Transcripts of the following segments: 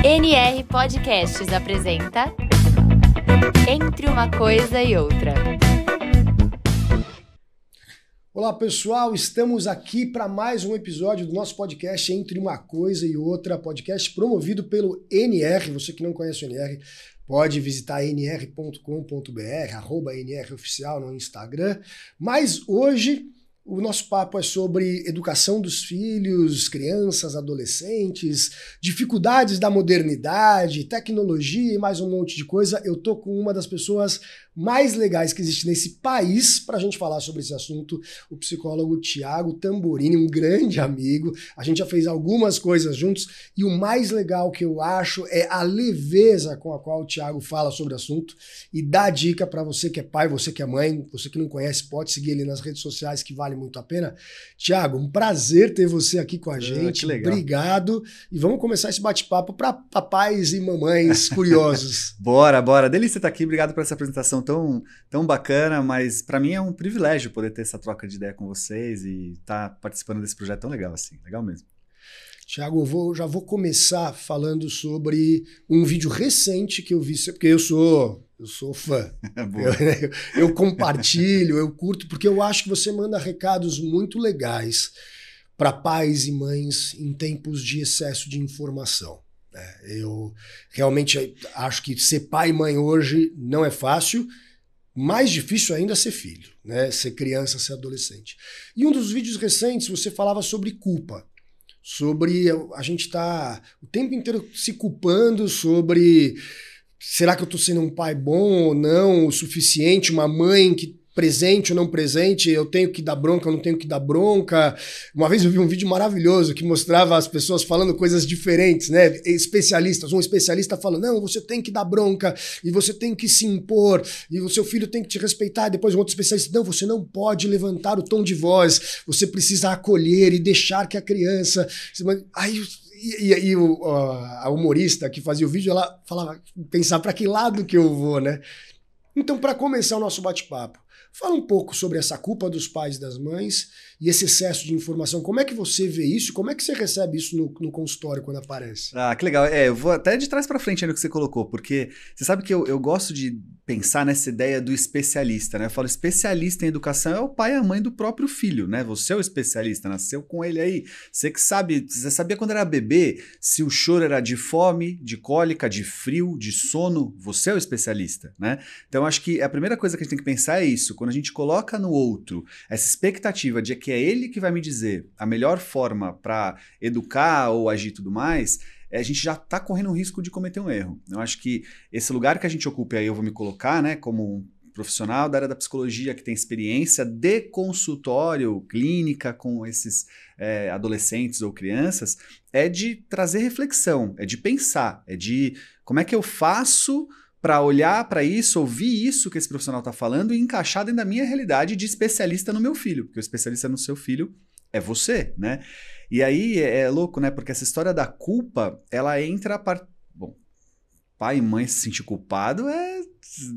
NR Podcasts apresenta Entre uma Coisa e Outra. Olá pessoal, estamos aqui para mais um episódio do nosso podcast Entre uma Coisa e Outra, podcast promovido pelo NR. Você que não conhece o NR, pode visitar nr.com.br, @NROficial no Instagram. Mas hoje o nosso papo é sobre educação dos filhos, crianças, adolescentes, dificuldades da modernidade, tecnologia e mais um monte de coisa. Eu tô com uma das pessoas mais legais que existe nesse país para a gente falar sobre esse assunto, o psicólogo Thiago Tamborini, um grande amigo. A gente já fez algumas coisas juntos e o mais legal que eu acho é a leveza com a qual o Thiago fala sobre o assunto e dá dica para você que é pai, você que é mãe, você que não conhece, pode seguir ele nas redes sociais que vale muito a pena. Thiago, um prazer ter você aqui com a gente. Que legal. Obrigado. E vamos começar esse bate-papo para papais e mamães curiosos. Bora. Delícia estar aqui. Obrigado por essa apresentação tão bacana, mas para mim é um privilégio poder ter essa troca de ideia com vocês e estar participando desse projeto tão legal assim. Legal mesmo. Thiago, já vou começar falando sobre um vídeo recente que eu vi, porque eu sou fã. Eu compartilho, eu curto, porque eu acho que você manda recados muito legais para pais e mães em tempos de excesso de informação. Eu realmente acho que ser pai e mãe hoje não é fácil, mais difícil ainda é ser filho, né? Ser criança, ser adolescente. E um dos vídeos recentes você falava sobre culpa. Sobre a gente tá o tempo inteiro se culpando sobre será que eu tô sendo um pai bom ou não, o suficiente, uma mãe que presente ou não presente, eu tenho que dar bronca ou não tenho que dar bronca. Uma vez eu vi um vídeo maravilhoso que mostrava as pessoas falando coisas diferentes, né? Especialistas, um especialista falando, não, você tem que dar bronca e você tem que se impor e o seu filho tem que te respeitar. Depois um outro especialista, não, você não pode levantar o tom de voz, você precisa acolher e deixar que a criança... Aí... E a humorista que fazia o vídeo, ela falava, pensar para que lado que eu vou, né? Então, para começar o nosso bate-papo, fala um pouco sobre essa culpa dos pais e das mães e esse excesso de informação. Como é que você vê isso? Como é que você recebe isso no consultório quando aparece? Ah, que legal. Eu vou até de trás para frente aí no que você colocou, porque você sabe que eu gosto de pensar nessa ideia do especialista, né? Eu falo, especialista em educação é o pai e a mãe do próprio filho, né? Você é o especialista, nasceu com ele aí. Você que sabe, você sabia quando era bebê se o choro era de fome, de cólica, de frio, de sono? Você é o especialista, né? Então acho que a primeira coisa que a gente tem que pensar é isso. Quando a gente coloca no outro essa expectativa de que é ele que vai me dizer a melhor forma para educar ou agir e tudo mais, a gente já está correndo o risco de cometer um erro. Eu acho que esse lugar que a gente ocupa, aí eu vou me colocar, né, como um profissional da área da psicologia que tem experiência de consultório, clínica com esses adolescentes ou crianças, é de trazer reflexão, é de pensar, é de como é que eu faço para olhar para isso, ouvir isso que esse profissional está falando e encaixar dentro da minha realidade de especialista no meu filho, porque o especialista no seu filho é você, né? E aí é louco, né? Porque essa história da culpa, ela entra Bom, pai e mãe se sentir culpado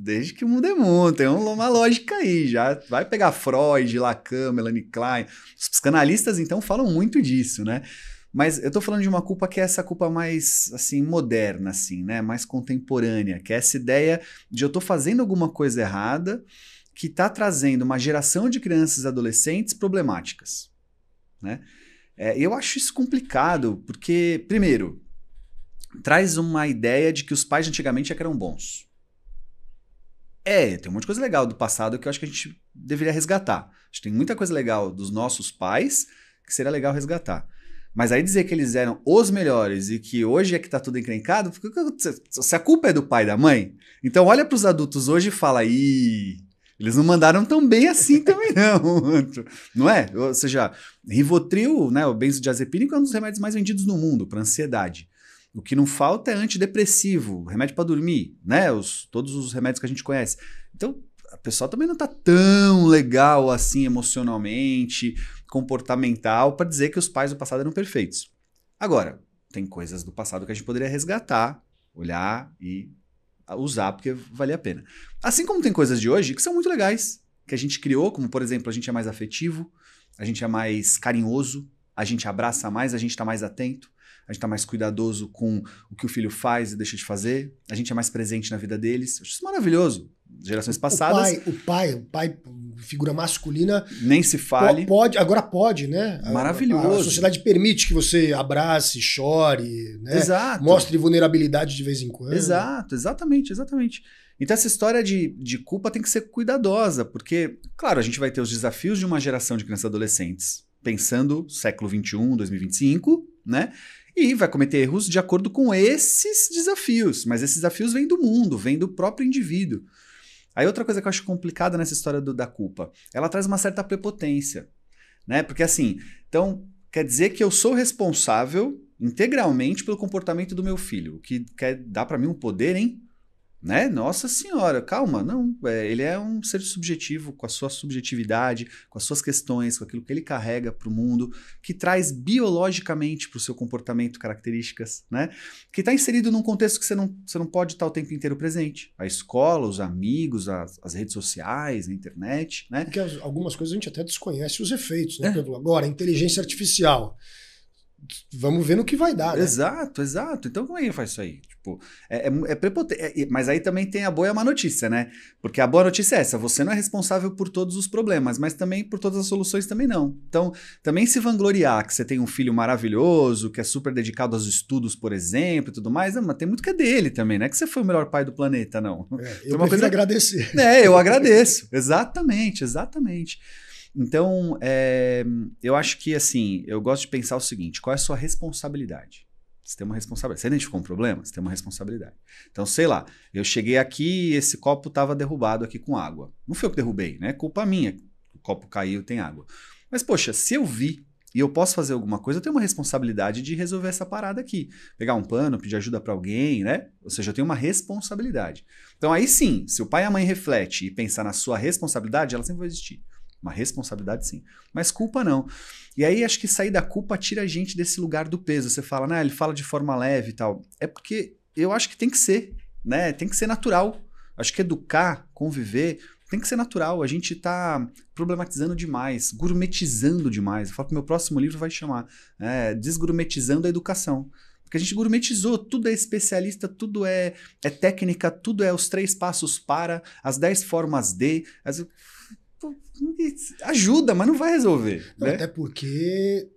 desde que o mundo é mundo, tem uma lógica aí, já vai pegar Freud, Lacan, Melanie Klein, os psicanalistas então falam muito disso, né? Mas eu tô falando de uma culpa que é essa culpa mais, assim, moderna, assim, né? Mais contemporânea, que é essa ideia de eu tô fazendo alguma coisa errada que tá trazendo uma geração de crianças e adolescentes problemáticas, né? Eu acho isso complicado, porque, primeiro, traz uma ideia de que os pais de antigamente é que eram bons. Tem um monte de coisa legal do passado que eu acho que a gente deveria resgatar. Acho que tem muita coisa legal dos nossos pais que seria legal resgatar. Mas aí dizer que eles eram os melhores e que hoje é que tá tudo encrencado, se a culpa é do pai e da mãe, então olha pros adultos hoje e fala, eles não mandaram tão bem assim também não. Não é? Ou seja, Rivotril, né, o benzodiazepínico é um dos remédios mais vendidos no mundo para ansiedade. O que não falta é antidepressivo, remédio para dormir, né? Todos os remédios que a gente conhece. Então, a pessoa também não tá tão legal assim emocionalmente, comportamental, para dizer que os pais do passado eram perfeitos. Agora, tem coisas do passado que a gente poderia resgatar, olhar e usar, porque vale a pena. Assim como tem coisas de hoje que são muito legais, que a gente criou, como por exemplo, a gente é mais afetivo, a gente é mais carinhoso, a gente abraça mais, a gente está mais atento, a gente tá mais cuidadoso com o que o filho faz e deixa de fazer, a gente é mais presente na vida deles. Eu acho isso maravilhoso. Gerações passadas. O pai, figura masculina. Nem se fale. Agora pode, né? Maravilhoso. A sociedade permite que você abrace, chore, né? Exato. Mostre vulnerabilidade de vez em quando. Exato, exatamente. Então essa história de culpa tem que ser cuidadosa, porque, claro, a gente vai ter os desafios de uma geração de crianças e adolescentes, pensando século XXI, 2025, né? E vai cometer erros de acordo com esses desafios. Mas esses desafios vêm do mundo, vêm do próprio indivíduo. Aí outra coisa que eu acho complicada nessa história da culpa, ela traz uma certa prepotência, né? Porque assim, então quer dizer que eu sou responsável integralmente pelo comportamento do meu filho, o que quer dar para mim um poder, hein? Né? Nossa senhora, calma, não, ele é um ser subjetivo, com a sua subjetividade, com as suas questões, com aquilo que ele carrega para o mundo, que traz biologicamente para o seu comportamento características, né? Que está inserido num contexto que você não pode estar o tempo inteiro presente. A escola, os amigos, as redes sociais, a internet, né? Porque algumas coisas a gente até desconhece os efeitos, né? Por exemplo, agora, a inteligência artificial. Vamos ver no que vai dar, né? Exato. Então como é que faz isso aí? Tipo, é prepotente. Mas aí também tem a boa e a má notícia, né? Porque a boa notícia é essa, você não é responsável por todos os problemas, mas também por todas as soluções também não. Então, também se vangloriar que você tem um filho maravilhoso, que é super dedicado aos estudos, por exemplo, e tudo mais, mas tem muito que é dele também, não é que você foi o melhor pai do planeta, não. Eu prefiro agradecer. Eu agradeço. Exatamente. Então, eu acho que, assim, eu gosto de pensar o seguinte, qual é a sua responsabilidade? Você tem uma responsabilidade. Você identificou um problema? Você tem uma responsabilidade. Então, sei lá, eu cheguei aqui e esse copo estava derrubado aqui com água. Não foi eu que derrubei, né? Culpa minha. O copo caiu, tem água. Mas, poxa, se eu vi e eu posso fazer alguma coisa, eu tenho uma responsabilidade de resolver essa parada aqui. Pegar um pano, pedir ajuda para alguém, né? Ou seja, eu tenho uma responsabilidade. Então, aí sim, se o pai e a mãe refletem e pensar na sua responsabilidade, ela sempre vai existir. Uma responsabilidade, sim. Mas culpa não. E aí, acho que sair da culpa tira a gente desse lugar do peso. Você fala, né? Ele fala de forma leve e tal. É porque eu acho que tem que ser, né? Tem que ser natural. Acho que educar, conviver, tem que ser natural. A gente tá problematizando demais, gourmetizando demais. Eu falo que meu próximo livro vai chamar Desgourmetizando a Educação. Porque a gente gourmetizou, tudo é especialista, tudo é técnica, tudo é os 3 passos para, as 10 formas de... Ajuda, mas não vai resolver. Não, né? Até porque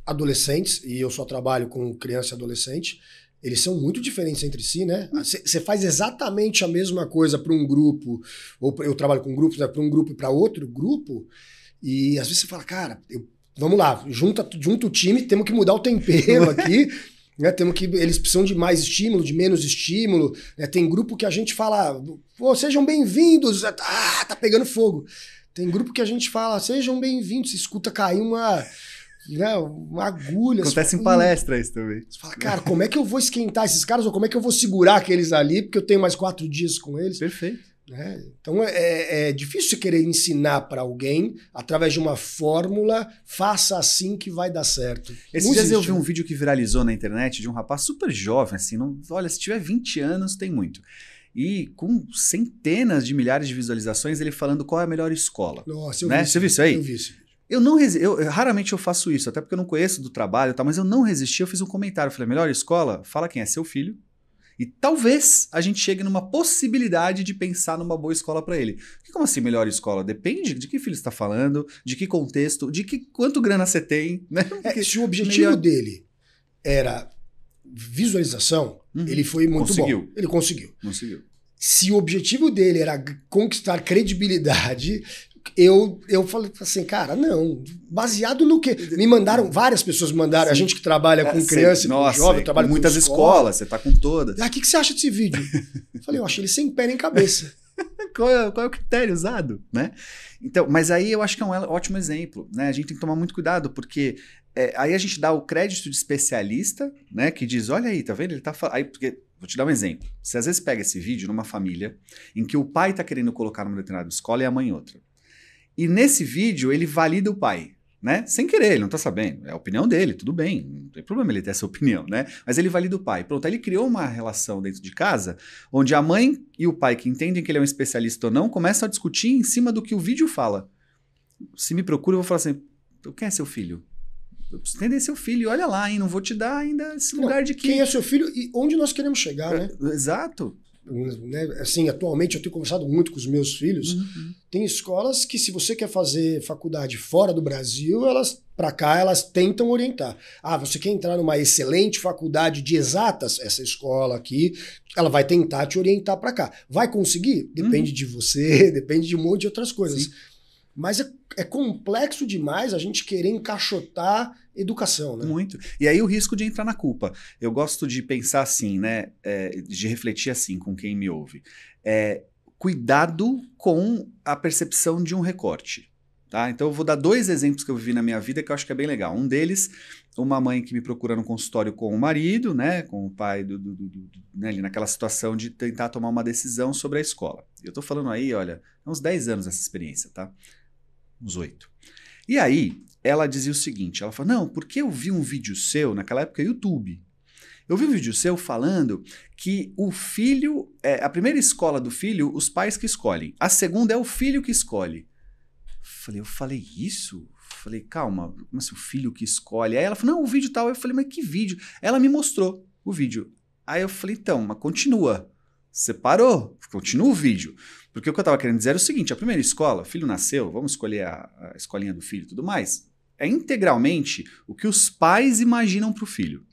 adolescentes, e eu só trabalho com criança e adolescente, eles são muito diferentes entre si, né? Você faz exatamente a mesma coisa para um grupo, ou eu trabalho com grupos, né, para um grupo e para outro grupo, e às vezes você fala, cara, vamos lá, junta o time, temos que mudar o tempero aqui. Né, eles precisam de mais estímulo, de menos estímulo. Né, tem grupo que a gente fala, sejam bem-vindos, tá pegando fogo. Tem grupo que a gente fala, sejam bem-vindos, você escuta cair uma agulha. Acontece em palestra isso também. Você fala, cara, como é que eu vou esquentar esses caras, ou como é que eu vou segurar aqueles ali, porque eu tenho mais 4 dias com eles. Perfeito. Né? Então é difícil você querer ensinar para alguém através de uma fórmula, faça assim que vai dar certo. Esses dias eu vi um vídeo que viralizou na internet de um rapaz super jovem, assim, olha, se tiver 20 anos tem muito. E com centenas de milhares de visualizações ele falando qual é a melhor escola. Nossa, eu vi. Você viu isso aí? Eu vi isso. Raramente eu faço isso, até porque eu não conheço do trabalho e tal, mas eu não resisti, eu fiz um comentário, eu falei, melhor escola? Fala quem é seu filho. E talvez a gente chegue numa possibilidade de pensar numa boa escola para ele. Como assim melhor escola? Depende de que filho você está falando, de que contexto, quanto grana você tem. Né? Se o objetivo dele era visualização, ele foi muito bom. Ele conseguiu. Se o objetivo dele era conquistar credibilidade, eu falei assim, cara, não. Baseado no quê? Várias pessoas me mandaram, a gente que trabalha com criança e com jovem, trabalha com muitas escolas, você tá com todas. O que você acha desse vídeo? Eu falei, eu acho ele sem pé nem cabeça. Qual é o critério usado, né? Então, mas aí eu acho que é um ótimo exemplo, né? A gente tem que tomar muito cuidado, porque aí a gente dá o crédito de especialista, né? Que diz, olha aí, tá vendo? Ele tá aí, porque vou te dar um exemplo. Você às vezes pega esse vídeo numa família em que o pai tá querendo colocar numa determinada escola e a mãe em outra. E nesse vídeo ele valida o pai, né? Sem querer, ele não tá sabendo. É a opinião dele, tudo bem. Não tem problema ele ter essa opinião, né? Mas ele valida o pai. Pronto, aí ele criou uma relação dentro de casa onde a mãe e o pai, que entendem que ele é um especialista ou não, começam a discutir em cima do que o vídeo fala. Se me procura, eu vou falar assim, quem é seu filho? eu preciso entender seu filho, e olha lá, hein, não vou te dar ainda esse lugar de que... Quem é seu filho e onde nós queremos chegar, né? Exato. Né? Assim, atualmente eu tenho conversado muito com os meus filhos. Tem escolas que, se você quer fazer faculdade fora do Brasil, para cá elas tentam orientar. Você quer entrar numa excelente faculdade de exatas? Essa escola aqui, ela vai tentar te orientar para cá. Vai conseguir? Depende de você, depende de um monte de outras coisas. Sim. Mas é complexo demais a gente querer encaixotar educação, né? Muito. E aí o risco de entrar na culpa. Eu gosto de pensar assim, né? De refletir assim com quem me ouve. Cuidado com a percepção de um recorte. Tá? Então eu vou dar 2 exemplos que eu vivi na minha vida que eu acho que é bem legal. Um deles, uma mãe que me procura no consultório com o marido, né? Com o pai né, ali naquela situação de tentar tomar uma decisão sobre a escola. Eu tô falando aí, olha, há uns 10 anos essa experiência, tá? Uns 8. E aí, ela dizia o seguinte, ela falou, não, porque eu vi um vídeo seu, naquela época, YouTube. Eu vi um vídeo seu falando que o filho, a primeira escola do filho, os pais que escolhem. A segunda é o filho que escolhe. Eu falei, isso? Falei, calma, como assim o filho que escolhe? Aí ela falou, não, o vídeo tal. Eu falei, mas que vídeo? Ela me mostrou o vídeo. Aí eu falei, então, mas continua. Você parou, continua o vídeo. Porque o que eu estava querendo dizer era o seguinte, a primeira escola, o filho nasceu, vamos escolher a escolinha do filho e tudo mais, é integralmente o que os pais imaginam para o filho.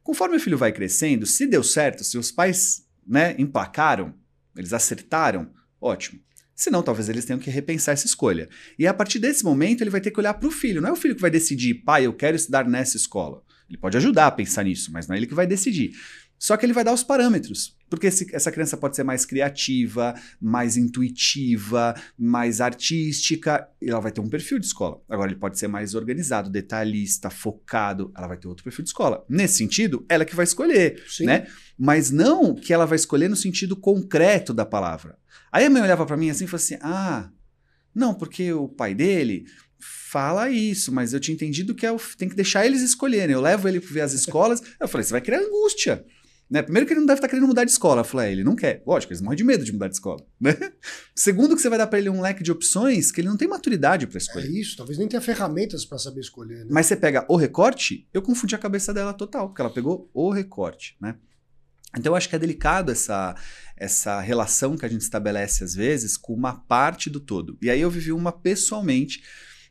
Conforme o filho vai crescendo, se deu certo, se os pais, né, emplacaram, eles acertaram, ótimo. Senão, talvez eles tenham que repensar essa escolha. E a partir desse momento, ele vai ter que olhar para o filho. Não é o filho que vai decidir, pai, eu quero estudar nessa escola. Ele pode ajudar a pensar nisso, mas não é ele que vai decidir. Só que ele vai dar os parâmetros, porque essa criança pode ser mais criativa, mais intuitiva, mais artística, e ela vai ter um perfil de escola. Agora, ele pode ser mais organizado, detalhista, focado, ela vai ter outro perfil de escola. Nesse sentido, ela é que vai escolher, né? Mas não que ela vai escolher no sentido concreto da palavra. Aí a mãe olhava para mim assim e falou assim, não, porque o pai dele fala isso, mas eu tinha entendido que tem que deixar eles escolherem. Eu levo ele para ver as escolas, eu falei, você vai criar angústia. Né? Primeiro que ele não deve estar querendo mudar de escola. Eu falei, ele não quer. Lógico, eles morrem de medo de mudar de escola. Né? Segundo, que você vai dar para ele um leque de opções que ele não tem maturidade para escolher. É isso, talvez nem tenha ferramentas para saber escolher. Né? Mas você pega o recorte, eu confundi a cabeça dela total, porque ela pegou o recorte. Né? Então eu acho que é delicado essa relação que a gente estabelece às vezes com uma parte do todo. E aí eu vivi uma pessoalmente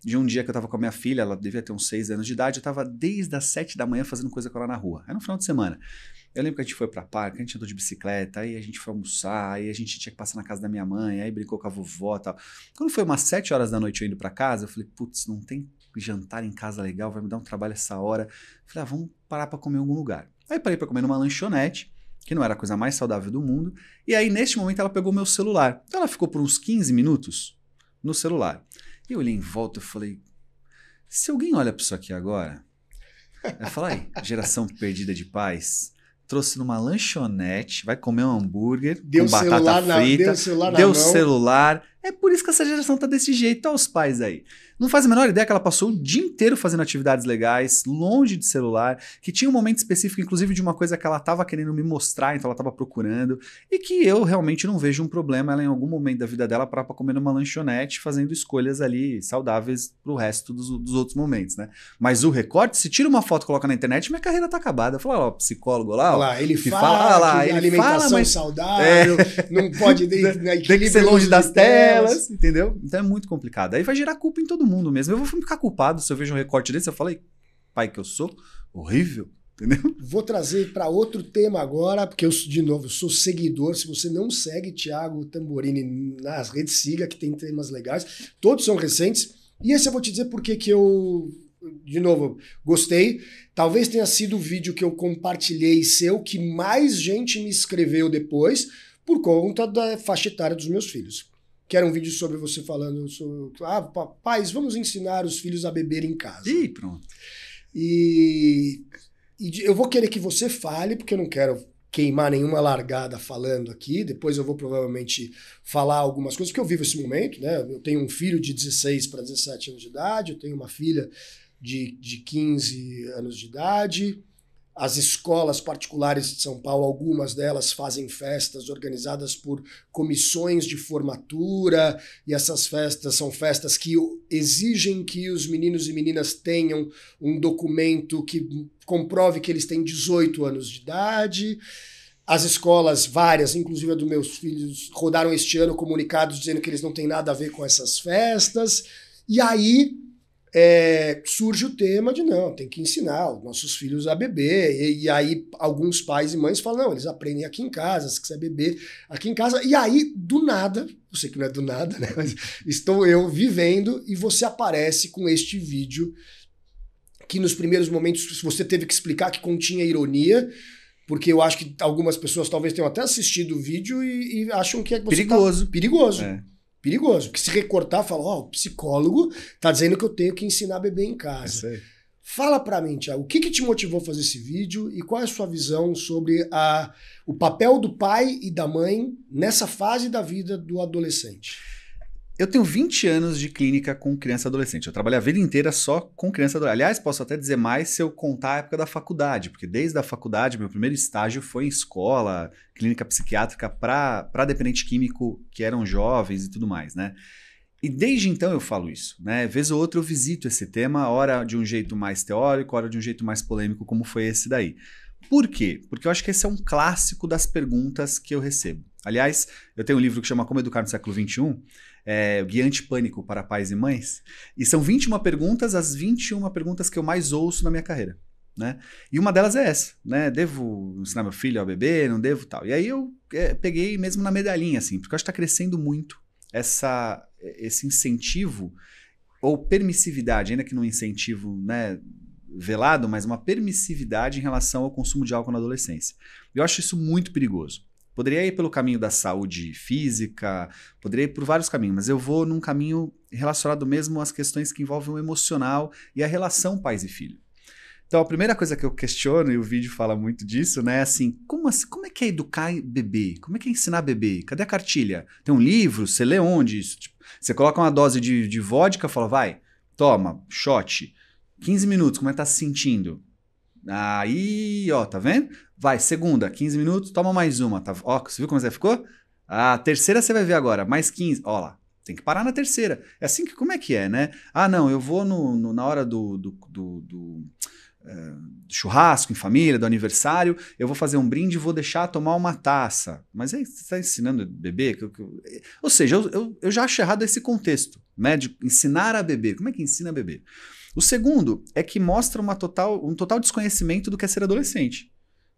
de um dia que eu estava com a minha filha, ela devia ter uns 6 anos de idade, eu estava desde as 7 da manhã fazendo coisa com ela na rua. Era no final de semana. Eu lembro que a gente foi pra parque, a gente andou de bicicleta, aí a gente foi almoçar, aí a gente tinha que passar na casa da minha mãe, aí brincou com a vovó e tal. Quando foi umas 7 horas da noite eu indo pra casa, eu falei, putz, não tem jantar em casa legal, vai me dar um trabalho essa hora. Eu falei, vamos parar pra comer em algum lugar. Aí parei pra comer numa lanchonete, que não era a coisa mais saudável do mundo, e aí neste momento ela pegou meu celular. Então ela ficou por uns 15 minutos no celular. E eu olhei em volta e falei, se alguém olha pra isso aqui agora, vai falar aí, geração perdida de pais, trouxe numa lanchonete, vai comer um hambúrguer com batata frita, deu celular. É por isso que essa geração tá desse jeito, olha os pais aí. Não faz a menor ideia que ela passou o dia inteiro fazendo atividades legais, longe de celular, que tinha um momento específico, inclusive, de uma coisa que ela estava querendo me mostrar, então ela estava procurando, e que eu realmente não vejo um problema ela em algum momento da vida dela para comer numa lanchonete, fazendo escolhas ali saudáveis pro resto dos outros momentos, né? Mas o recorte, se tira uma foto e coloca na internet, minha carreira tá acabada. Fala, ó, psicólogo lá, ele fala que alimentação mas saudável, não pode tem que ser longe das telas, entendeu? Então é muito complicado. Aí vai gerar culpa em todo mundo mesmo. Eu vou ficar culpado se eu vejo um recorte desse. Eu falei, pai que eu sou, horrível, entendeu? Vou trazer para outro tema agora, porque eu, de novo, eu sou seguidor. Se você não segue Thiago Tamborini nas redes, siga, que tem temas legais. Todos são recentes. E esse eu vou te dizer porque que eu, de novo, gostei. Talvez tenha sido o vídeo que eu compartilhei seu, que mais gente me escreveu depois, por conta da faixa etária dos meus filhos. Que era um vídeo sobre você falando sobre, pais, vamos ensinar os filhos a beber em casa. Ih, pronto. E eu vou querer que você fale, porque eu não quero queimar nenhuma largada falando aqui. Depois eu vou provavelmente falar algumas coisas, porque eu vivo esse momento, né? Eu tenho um filho de 16 para 17 anos de idade, eu tenho uma filha de 15 anos de idade. As escolas particulares de São Paulo, algumas delas fazem festas organizadas por comissões de formatura, e essas festas são festas que exigem que os meninos e meninas tenham um documento que comprove que eles têm 18 anos de idade. As escolas, várias, inclusive a dos meus filhos, rodaram este ano comunicados dizendo que eles não têm nada a ver com essas festas. E aí surge o tema de não, tem que ensinar os nossos filhos a beber. E aí alguns pais e mães falam, não, eles aprendem aqui em casa, se quiser beber aqui em casa. E aí, do nada, eu sei que não é do nada, né? Mas estou eu vivendo e você aparece com este vídeo que nos primeiros momentos você teve que explicar que continha ironia, porque eu acho que algumas pessoas talvez tenham até assistido o vídeo e acham que é você perigoso. Perigoso. Perigoso. Porque se recortar, fala, o psicólogo tá dizendo que eu tenho que ensinar a beber em casa. Fala pra mim, Thiago, o que te motivou a fazer esse vídeo e qual é a sua visão sobre o papel do pai e da mãe nessa fase da vida do adolescente? Eu tenho 20 anos de clínica com criança e adolescente. Eu trabalhei a vida inteira só com criança e adolescente. Aliás, posso até dizer mais se eu contar a época da faculdade, porque desde a faculdade, meu primeiro estágio foi em escola, clínica psiquiátrica para dependente químico, que eram jovens e tudo mais, né? E desde então eu falo isso, né? Vez ou outra eu visito esse tema, ora de um jeito mais teórico, ora de um jeito mais polêmico, como foi esse daí. Por quê? Porque eu acho que esse é um clássico das perguntas que eu recebo. Aliás, eu tenho um livro que chama Como Educar no Século XXI, o Guia Antipânico para Pais e Mães, e são 21 perguntas, as 21 perguntas que eu mais ouço na minha carreira, né? E uma delas é essa, né? Devo ensinar meu filho a beber, não devo tal? E aí eu peguei mesmo na medalhinha, assim, porque eu acho que está crescendo muito esse incentivo, ou permissividade, ainda que não incentivo, né, velado, mas uma permissividade em relação ao consumo de álcool na adolescência. Eu acho isso muito perigoso. Poderia ir pelo caminho da saúde física, poderia ir por vários caminhos, mas eu vou num caminho relacionado mesmo às questões que envolvem o emocional e a relação pais e filho. Então, a primeira coisa que eu questiono, e o vídeo fala muito disso, né, é assim, como é que é educar bebê? Como é que é ensinar bebê? Cadê a cartilha? Tem um livro? Você lê onde isso? Tipo, você coloca uma dose de vodka, fala, vai, toma, shot, 15 minutos, como é que tá se sentindo? Aí, ó, tá vendo? Vai, segunda, 15 minutos, toma mais uma. Tá, ó, você viu como você ficou? A terceira você vai ver agora, mais 15. Ó lá, tem que parar na terceira. É assim que, como é que é, né? Ah, não, eu vou na hora do churrasco em família, do aniversário, eu vou fazer um brinde e vou deixar tomar uma taça. Mas aí você está ensinando a beber? Ou seja, eu já acho errado esse contexto, né? De ensinar a beber. Como é que ensina a beber? O segundo é que mostra um total desconhecimento do que é ser adolescente.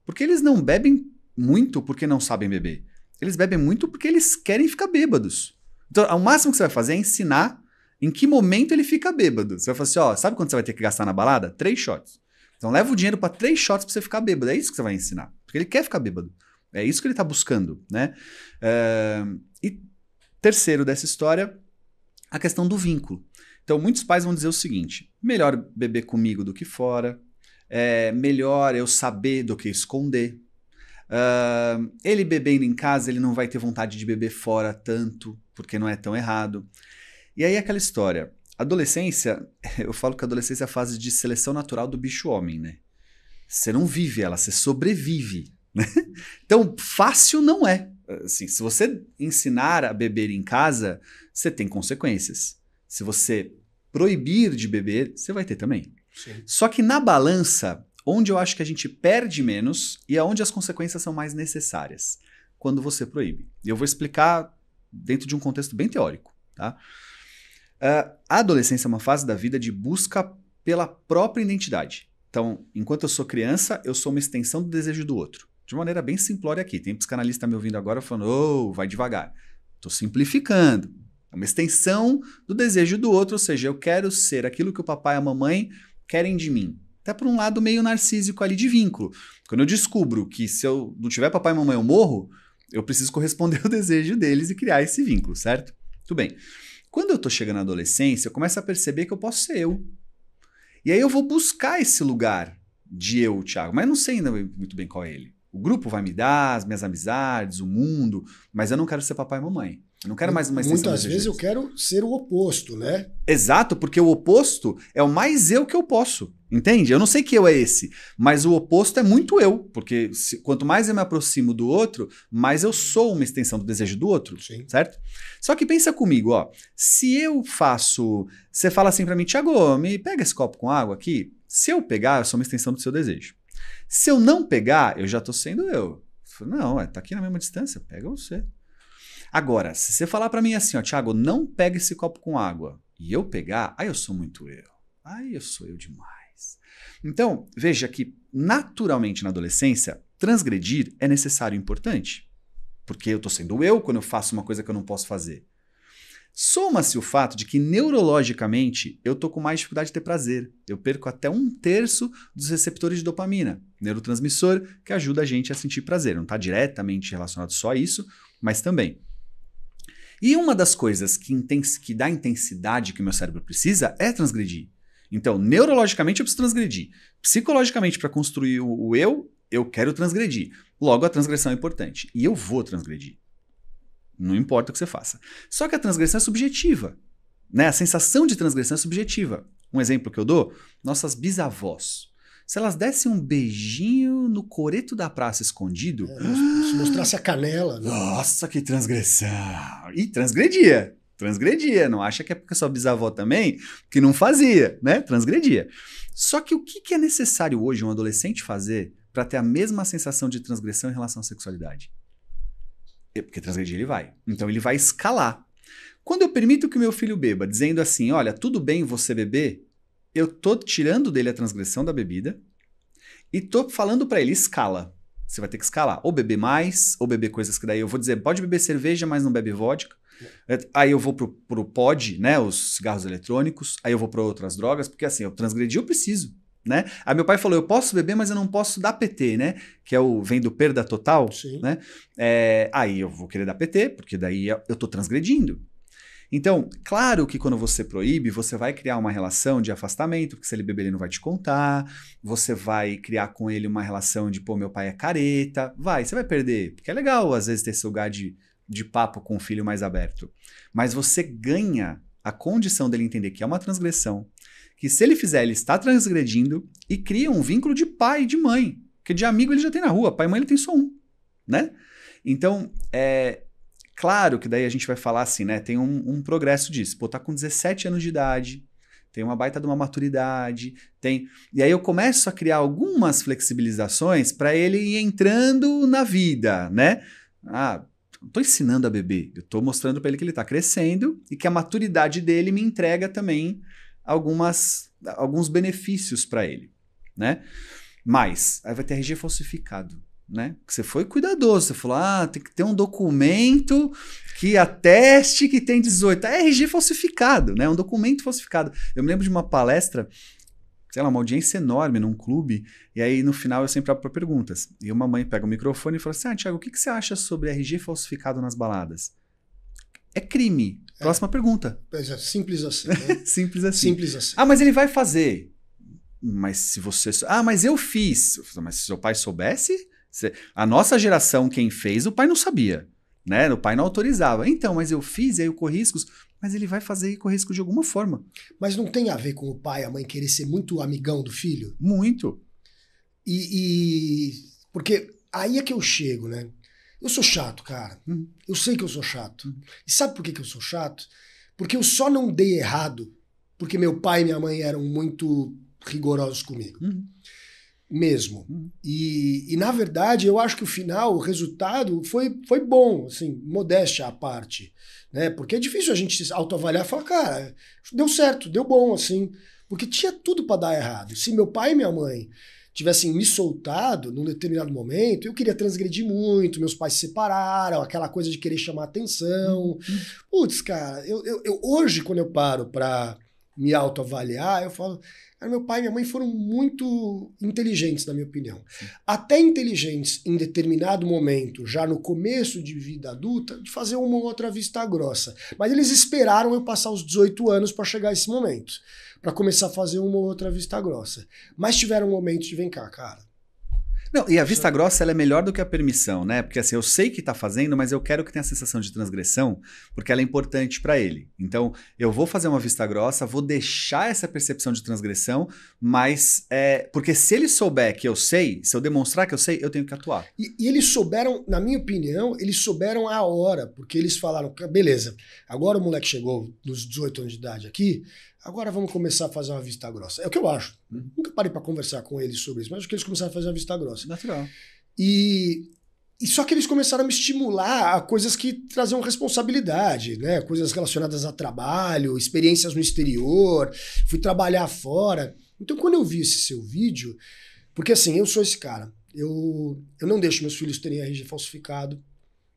Porque eles não bebem muito porque não sabem beber. Eles bebem muito porque eles querem ficar bêbados. Então, o máximo que você vai fazer é ensinar em que momento ele fica bêbado. Você vai falar assim, ó, sabe quanto você vai ter que gastar na balada? 3 shots. Então leva o dinheiro para 3 shots para você ficar bêbado. É isso que você vai ensinar. Porque ele quer ficar bêbado. É isso que ele está buscando, né? E terceiro dessa história, a questão do vínculo. Então, muitos pais vão dizer o seguinte, melhor beber comigo do que fora, melhor eu saber do que esconder. Ele bebendo em casa, ele não vai ter vontade de beber fora tanto, porque não é tão errado. E aí aquela história, adolescência, eu falo que a adolescência é a fase de seleção natural do bicho-homem, né? Você não vive ela, você sobrevive, né? Então, fácil não é. Assim, se você ensinar a beber em casa, você tem consequências. Se você proibir de beber, você vai ter também. Sim. Só que na balança, onde eu acho que a gente perde menos e é onde as consequências são mais necessárias, quando você proíbe. E eu vou explicar dentro de um contexto bem teórico, tá? A adolescência é uma fase da vida de busca pela própria identidade. Então, enquanto eu sou criança, eu sou uma extensão do desejo do outro. De maneira bem simplória aqui. Tem psicanalista me ouvindo agora falando, vai devagar. Estou simplificando. É uma extensão do desejo do outro, ou seja, eu quero ser aquilo que o papai e a mamãe querem de mim. Até por um lado meio narcísico ali de vínculo. Quando eu descubro que se eu não tiver papai e mamãe eu morro, eu preciso corresponder ao desejo deles e criar esse vínculo, certo? Tudo bem. Quando eu tô chegando na adolescência, eu começo a perceber que eu posso ser eu. E aí eu vou buscar esse lugar de eu, Thiago, mas não sei ainda muito bem qual é ele. O grupo vai me dar, as minhas amizades, o mundo, mas eu não quero ser papai e mamãe. Eu não quero mais uma extensão. Muitas vezes eu quero ser o oposto, né? Exato, porque o oposto é o mais eu que eu posso, entende? Eu não sei que eu é esse, mas o oposto é muito eu, porque quanto mais eu me aproximo do outro, mais eu sou uma extensão do desejo do outro, Sim. certo? Só que pensa comigo, ó, se eu faço, você fala assim pra mim, Thiago, me pega esse copo com água aqui, se eu pegar, eu sou uma extensão do seu desejo. Se eu não pegar, eu já tô sendo eu. Não, tá aqui na mesma distância, pega você. Agora, se você falar pra mim assim, ó, Thiago, não pega esse copo com água, e eu pegar, aí eu sou muito eu. Aí eu sou eu demais. Então, veja que, naturalmente, na adolescência, transgredir é necessário e importante. Porque eu tô sendo eu quando eu faço uma coisa que eu não posso fazer. Soma-se o fato de que, neurologicamente, eu tô com mais dificuldade de ter prazer. Eu perco até 1/3 dos receptores de dopamina, neurotransmissor que ajuda a gente a sentir prazer. Não está diretamente relacionado só a isso, mas também. E uma das coisas que dá intensidade que o meu cérebro precisa é transgredir. Então, neurologicamente eu preciso transgredir. Psicologicamente, para construir o eu quero transgredir. Logo, a transgressão é importante. E eu vou transgredir. Não importa o que você faça. Só que a transgressão é subjetiva, né? A sensação de transgressão é subjetiva. Um exemplo que eu dou, nossas bisavós. Se elas dessem um beijinho no coreto da praça escondido... Se mostrasse a canela. Né? Nossa, que transgressão! E transgredia. Transgredia. Não acha que é porque sua bisavó também que não fazia, né? Transgredia. Só que o que é necessário hoje um adolescente fazer para ter a mesma sensação de transgressão em relação à sexualidade? Porque transgredir ele vai. Então ele vai escalar. Quando eu permito que o meu filho beba, dizendo assim, olha, tudo bem você beber, eu tô tirando dele a transgressão da bebida e tô falando para ele, escala. Você vai ter que escalar. Ou beber mais, ou beber coisas que daí eu vou dizer, pode beber cerveja, mas não bebe vodka. Aí eu vou pro pod, né, os cigarros eletrônicos, aí eu vou para outras drogas, porque assim, eu transgredi, eu preciso. Né? Aí meu pai falou, eu posso beber, mas eu não posso dar PT, né? Que vem do perda total. Sim. Né? Aí eu vou querer dar PT, porque daí eu tô transgredindo. Então, claro que quando você proíbe, você vai criar uma relação de afastamento, porque se ele beber ele não vai te contar, você vai criar com ele uma relação de, pô, meu pai é careta, você vai perder, porque é legal às vezes ter esse lugar de papo com o filho mais aberto. Mas você ganha a condição dele entender que é uma transgressão, que se ele fizer, ele está transgredindo e cria um vínculo de pai e de mãe. Porque de amigo ele já tem na rua, pai e mãe ele tem só um, né? Então, claro que daí a gente vai falar assim, né? Tem um progresso disso. Pô, tá com 17 anos de idade, tem uma baita de uma maturidade, E aí eu começo a criar algumas flexibilizações para ele ir entrando na vida, né? Não tô ensinando a beber, eu tô mostrando para ele que ele tá crescendo e que a maturidade dele me entrega também alguns benefícios para ele, né? Mas aí vai ter RG falsificado, né? Que você foi cuidadoso, você falou, tem que ter um documento que ateste que tem 18. É RG falsificado, né? Um documento falsificado. Eu me lembro de uma palestra, sei lá, uma audiência enorme num clube, e aí no final eu sempre abro para perguntas. E uma mãe pega o microfone e fala assim, Thiago, o que você acha sobre RG falsificado nas baladas? É crime. Próxima pergunta. Simples assim. Né? Simples assim. Simples assim. Mas ele vai fazer. Mas se você... mas eu fiz. Mas se seu pai soubesse... A nossa geração, quem fez, o pai não sabia. Né? O pai não autorizava. Então, mas eu fiz e aí eu corri riscos. Mas ele vai fazer e correr risco de alguma forma. Mas não tem a ver com o pai e a mãe querer ser muito amigão do filho? Muito. Porque aí é que eu chego, né? Eu sou chato, cara. Eu sei que eu sou chato. E sabe por que eu sou chato? Porque eu só não dei errado porque meu pai e minha mãe eram muito rigorosos comigo. Mesmo. E na verdade, eu acho que o resultado foi bom, assim, modéstia à parte. Né? Porque é difícil a gente se autoavaliar e falar, cara, deu certo, deu bom, assim. Porque tinha tudo para dar errado. Se meu pai e minha mãe tivessem me soltado num determinado momento, eu queria transgredir muito, meus pais se separaram, aquela coisa de querer chamar atenção. Putz, cara, eu hoje, quando eu paro pra me autoavaliar, eu falo, cara, meu pai e minha mãe foram muito inteligentes, na minha opinião. Até inteligentes em determinado momento, já no começo de vida adulta, de fazer uma ou outra vista grossa. Mas eles esperaram eu passar os 18 anos para chegar a esse momento, para começar a fazer uma ou outra vista grossa. Mas tiveram momentos de, vem cá, cara, Não, e a vista grossa ela é melhor do que a permissão, né? Porque assim, eu sei que tá fazendo, mas eu quero que tenha a sensação de transgressão, porque ela é importante para ele. Então, eu vou fazer uma vista grossa, vou deixar essa percepção de transgressão, mas porque se ele souber que eu sei, se eu demonstrar que eu sei, eu tenho que atuar. E eles souberam, na minha opinião, eles souberam a hora, porque eles falaram, beleza, agora o moleque chegou nos 18 anos de idade aqui, agora vamos começar a fazer uma vista grossa. É o que eu acho. Nunca parei para conversar com eles sobre isso, mas acho que eles começaram a fazer uma vista grossa. Natural. E só que eles começaram a me estimular a coisas que traziam responsabilidade, né? Coisas relacionadas a trabalho, experiências no exterior, fui trabalhar fora. Então, quando eu vi esse seu vídeo, porque assim, eu sou esse cara, eu não deixo meus filhos terem RG falsificado.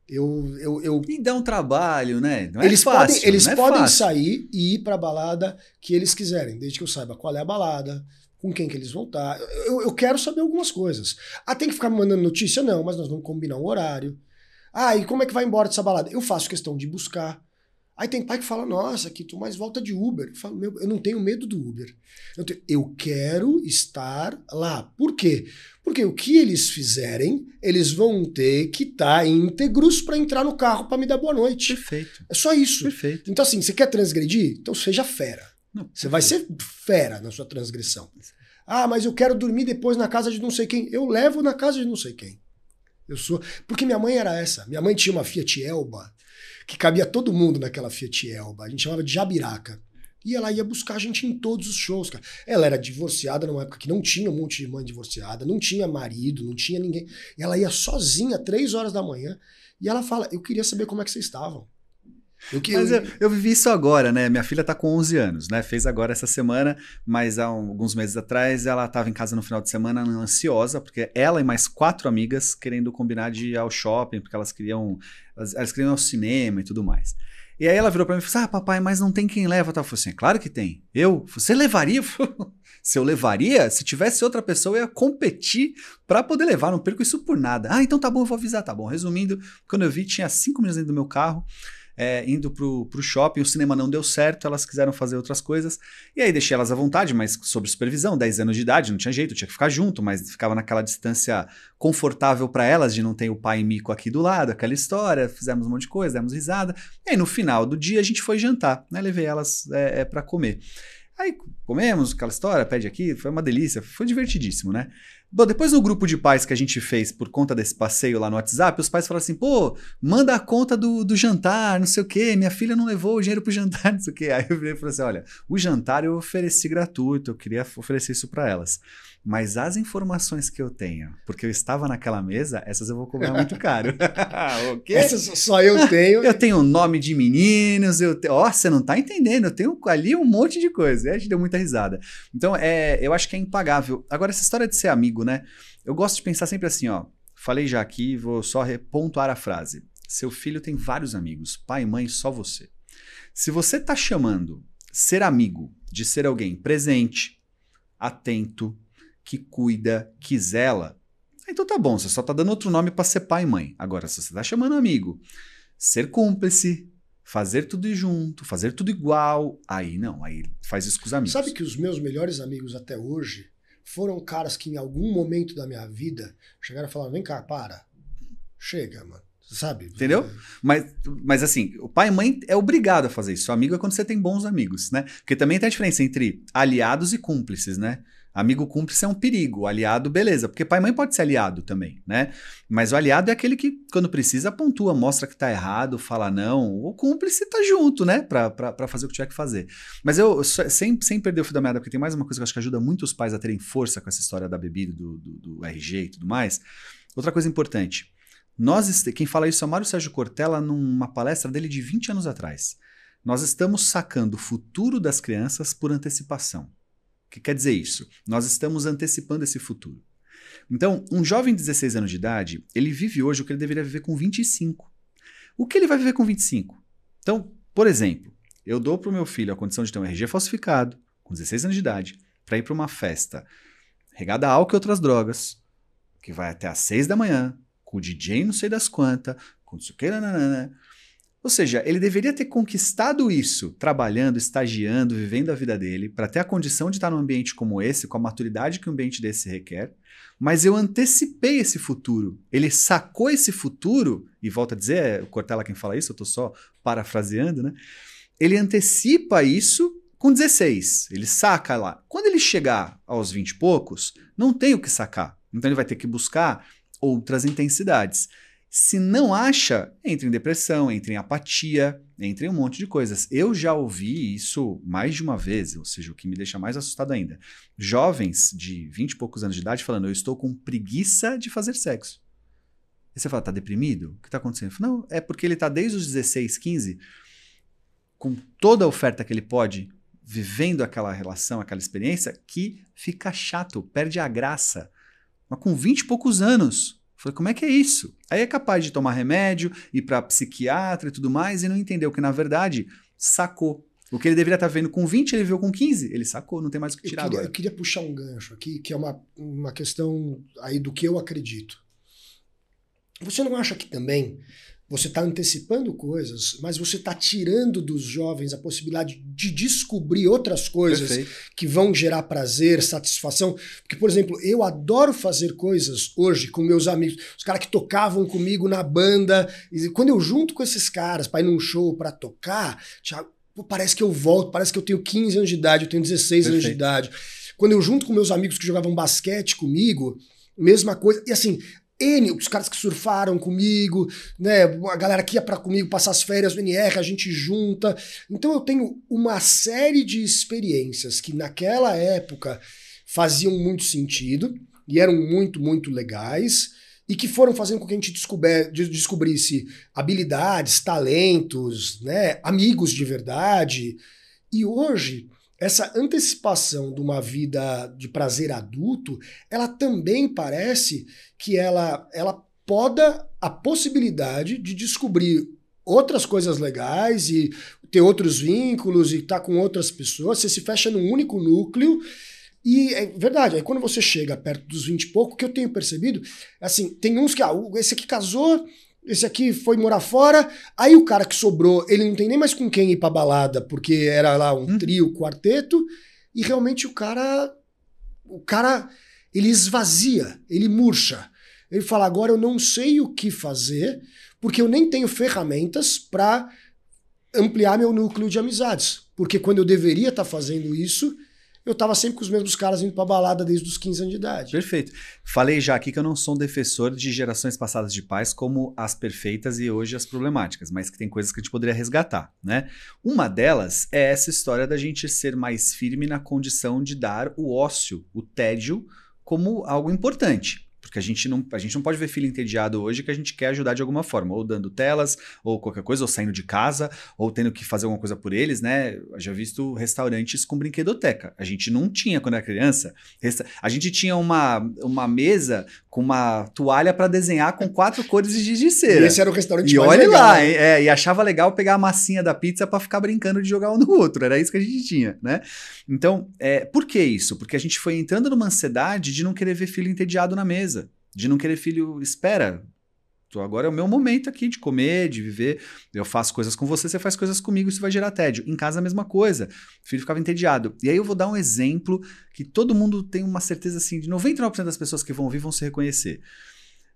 E dá um trabalho, né? Não é eles fácil, podem, eles não é podem fácil. sair e ir pra balada que eles quiserem, desde que eu saiba qual é a balada, com quem que eles vão estar. Eu quero saber algumas coisas. Ah, tem que ficar me mandando notícia? Não, mas nós vamos combinar um horário. Ah, e como é que vai embora dessa balada? Eu faço questão de buscar. Aí tem pai que fala, nossa, aqui tu mais volta de Uber. Eu falo, eu não tenho medo do Uber. Eu quero estar lá. Por quê? Porque o que eles fizerem, eles vão ter que estar íntegros para entrar no carro para me dar boa noite. Perfeito. É só isso. Perfeito. Então assim, você quer transgredir? Então seja fera. Não, você vai ser fera na sua transgressão. Ah, mas eu quero dormir depois na casa de não sei quem. Eu levo na casa de não sei quem. Porque minha mãe era essa. Minha mãe tinha uma Fiat Elba que cabia todo mundo naquela Fiat Elba. A gente chamava de Jabiraca. E ela ia buscar a gente em todos os shows, cara. Ela era divorciada numa época que não tinha um monte de mãe divorciada, não tinha marido, não tinha ninguém. E ela ia sozinha, 3 horas da manhã, e ela fala, eu queria saber como é que vocês estavam. Mas eu vivi isso agora, né? Minha filha tá com 11 anos, né? Fez agora essa semana, mas há alguns meses atrás ela tava em casa no final de semana ansiosa, porque ela e mais 4 amigas querendo combinar de ir ao shopping, porque elas queriam ir ao cinema e tudo mais. E aí ela virou pra mim e falou assim, papai, mas não tem quem leva. Eu falei assim, claro que tem. Você levaria? Se eu levaria, se tivesse outra pessoa, eu ia competir pra poder levar, não perco isso por nada. Ah, então tá bom, eu vou avisar, tá bom. Resumindo, quando eu vi, tinha 5 minutos dentro do meu carro, indo pro shopping, o cinema não deu certo, elas quiseram fazer outras coisas, e aí deixei elas à vontade, mas sob supervisão, 10 anos de idade, não tinha jeito, tinha que ficar junto, mas ficava naquela distância confortável para elas, de não ter o pai mico aqui do lado, aquela história, fizemos um monte de coisa, demos risada, e aí no final do dia a gente foi jantar, né, levei elas para comer. Aí comemos aquela história, pede aqui, foi uma delícia, foi divertidíssimo, né? Bom, depois no grupo de pais que a gente fez por conta desse passeio lá no WhatsApp, os pais falaram assim, pô, manda a conta do jantar, não sei o quê, minha filha não levou o dinheiro pro jantar, não sei o quê. Aí eu virei e falei assim, olha, o jantar eu ofereci gratuito, eu queria oferecer isso para elas. Mas as informações que eu tenho, porque eu estava naquela mesa, essas eu vou cobrar muito caro. O quê? Essas só eu tenho. Eu tenho nome de meninos, você não tá entendendo, eu tenho ali um monte de coisa. E a gente deu muita risada. Então, eu acho que é impagável. Agora, essa história de ser amigo, né? Eu gosto de pensar sempre assim, ó. Falei já aqui, vou só pontuar a frase. Seu filho tem vários amigos, pai e mãe, só você. Se você tá chamando ser amigo de ser alguém presente, atento, que cuida, que zela, então tá bom, você só tá dando outro nome pra ser pai e mãe. Agora, se você tá chamando amigo, ser cúmplice, fazer tudo junto, fazer tudo igual, aí não, aí faz isso com os amigos. Sabe que os meus melhores amigos até hoje foram caras que em algum momento da minha vida chegaram e falaram, vem cá, chega, mano. Sabe? Entendeu? Mas assim, o pai e mãe é obrigado a fazer isso. O amigo é quando você tem bons amigos, né? Porque também tem a diferença entre aliados e cúmplices, né? Amigo cúmplice é um perigo, o aliado, beleza, porque pai e mãe pode ser aliado também, né? Mas o aliado é aquele que, quando precisa, pontua, mostra que tá errado, fala não. O cúmplice tá junto, né? Pra fazer o que tiver que fazer. Mas eu, sem perder o fio da meada, porque tem mais uma coisa que eu acho que ajuda muito os pais a terem força com essa história da bebida, do RG e tudo mais. Outra coisa importante. Quem fala isso é o Mário Sérgio Cortella numa palestra dele de 20 anos atrás. Nós estamos sacando o futuro das crianças por antecipação. O que quer dizer isso? Nós estamos antecipando esse futuro. Então, um jovem de 16 anos de idade, ele vive hoje o que ele deveria viver com 25. O que ele vai viver com 25? Então, por exemplo, eu dou para o meu filho a condição de ter um RG falsificado, com 16 anos de idade, para ir para uma festa regada a álcool e outras drogas, que vai até às 6 da manhã, com o DJ não sei das quantas, com isso que, nananana. Ou seja, ele deveria ter conquistado isso, trabalhando, estagiando, vivendo a vida dele, para ter a condição de estar num ambiente como esse, com a maturidade que um ambiente desse requer. Mas eu antecipei esse futuro. Ele sacou esse futuro, e volta a dizer, é o Cortella quem fala isso, eu estou só parafraseando, né? Ele antecipa isso com 16. Ele saca lá. Quando ele chegar aos 20 e poucos, não tem o que sacar. Então ele vai ter que buscar outras intensidades. Se não acha, entra em depressão, entra em apatia, entra em um monte de coisas. Eu já ouvi isso mais de uma vez, ou seja, o que me deixa mais assustado ainda. Jovens de 20 e poucos anos de idade falando, eu estou com preguiça de fazer sexo. E você fala, tá deprimido? O que tá acontecendo? Eu falo, não, é porque ele tá desde os 16, 15, com toda a oferta que ele pode, vivendo aquela relação, aquela experiência, que fica chato, perde a graça. Mas com 20 e poucos anos... Falei, como é que é isso? Aí é capaz de tomar remédio, ir para psiquiatra e tudo mais, e não entendeu que, na verdade, sacou. O que ele deveria estar vendo com 20, ele viu com 15. Ele sacou, não tem mais o que tirar agora. Eu queria puxar um gancho aqui, que é uma questão aí do que eu acredito. Você não acha que também você está antecipando coisas, mas você está tirando dos jovens a possibilidade de descobrir outras coisas Perfeito. Que vão gerar prazer, satisfação? Porque, por exemplo, eu adoro fazer coisas hoje com meus amigos, os caras que tocavam comigo na banda, e quando eu junto com esses caras para ir num show, para tocar, pô, parece que eu volto, parece que eu tenho 15 anos de idade, eu tenho 16 anos de idade. Quando eu junto com meus amigos que jogavam basquete comigo, mesma coisa, e assim... os caras que surfaram comigo, né, a galera que ia comigo passar as férias no NR, a gente junta. Então eu tenho uma série de experiências que naquela época faziam muito sentido e eram muito, muito legais e que foram fazendo com que a gente descobrisse habilidades, talentos, né, amigos de verdade. E hoje... essa antecipação de uma vida de prazer adulto, ela também parece que ela poda a possibilidade de descobrir outras coisas legais e ter outros vínculos e estar com outras pessoas. Você se fecha num único núcleo e é verdade. Aí quando você chega perto dos 20 e pouco, o que eu tenho percebido, assim, tem uns que, esse aqui casou... esse aqui foi morar fora, aí o cara que sobrou, ele não tem nem mais com quem ir pra balada, porque era lá um trio, quarteto, e realmente o cara, ele esvazia, ele murcha. Ele fala, agora eu não sei o que fazer, porque eu nem tenho ferramentas para ampliar meu núcleo de amizades. Porque quando eu deveria estar fazendo isso, eu tava sempre com os mesmos caras indo pra balada desde os 15 anos de idade. Perfeito. Falei já aqui que eu não sou um defensor de gerações passadas de pais como as perfeitas e hoje as problemáticas, mas que tem coisas que a gente poderia resgatar, né? Uma delas é essa história da gente ser mais firme na condição de dar o ócio, o tédio, como algo importante. Porque a gente não pode ver filho entediado hoje que a gente quer ajudar de alguma forma, ou dando telas, ou qualquer coisa, ou saindo de casa, ou tendo que fazer alguma coisa por eles, né? Eu já visto restaurantes com brinquedoteca. A gente não tinha quando era criança. A gente tinha uma mesa com uma toalha para desenhar com 4 cores de giz de cera. E esse era o restaurante e mais olha legal. lá, e achava legal pegar a massinha da pizza para ficar brincando de jogar um no outro. Era isso que a gente tinha, né? Então, por que isso? Porque a gente foi entrando numa ansiedade de não querer ver filho entediado na mesa. De não querer filho, espera, agora é o meu momento aqui de comer, de viver, eu faço coisas com você, você faz coisas comigo, isso vai gerar tédio. Em casa a mesma coisa, o filho ficava entediado. E aí eu vou dar um exemplo que todo mundo tem uma certeza assim, de 99% das pessoas que vão ouvir vão se reconhecer.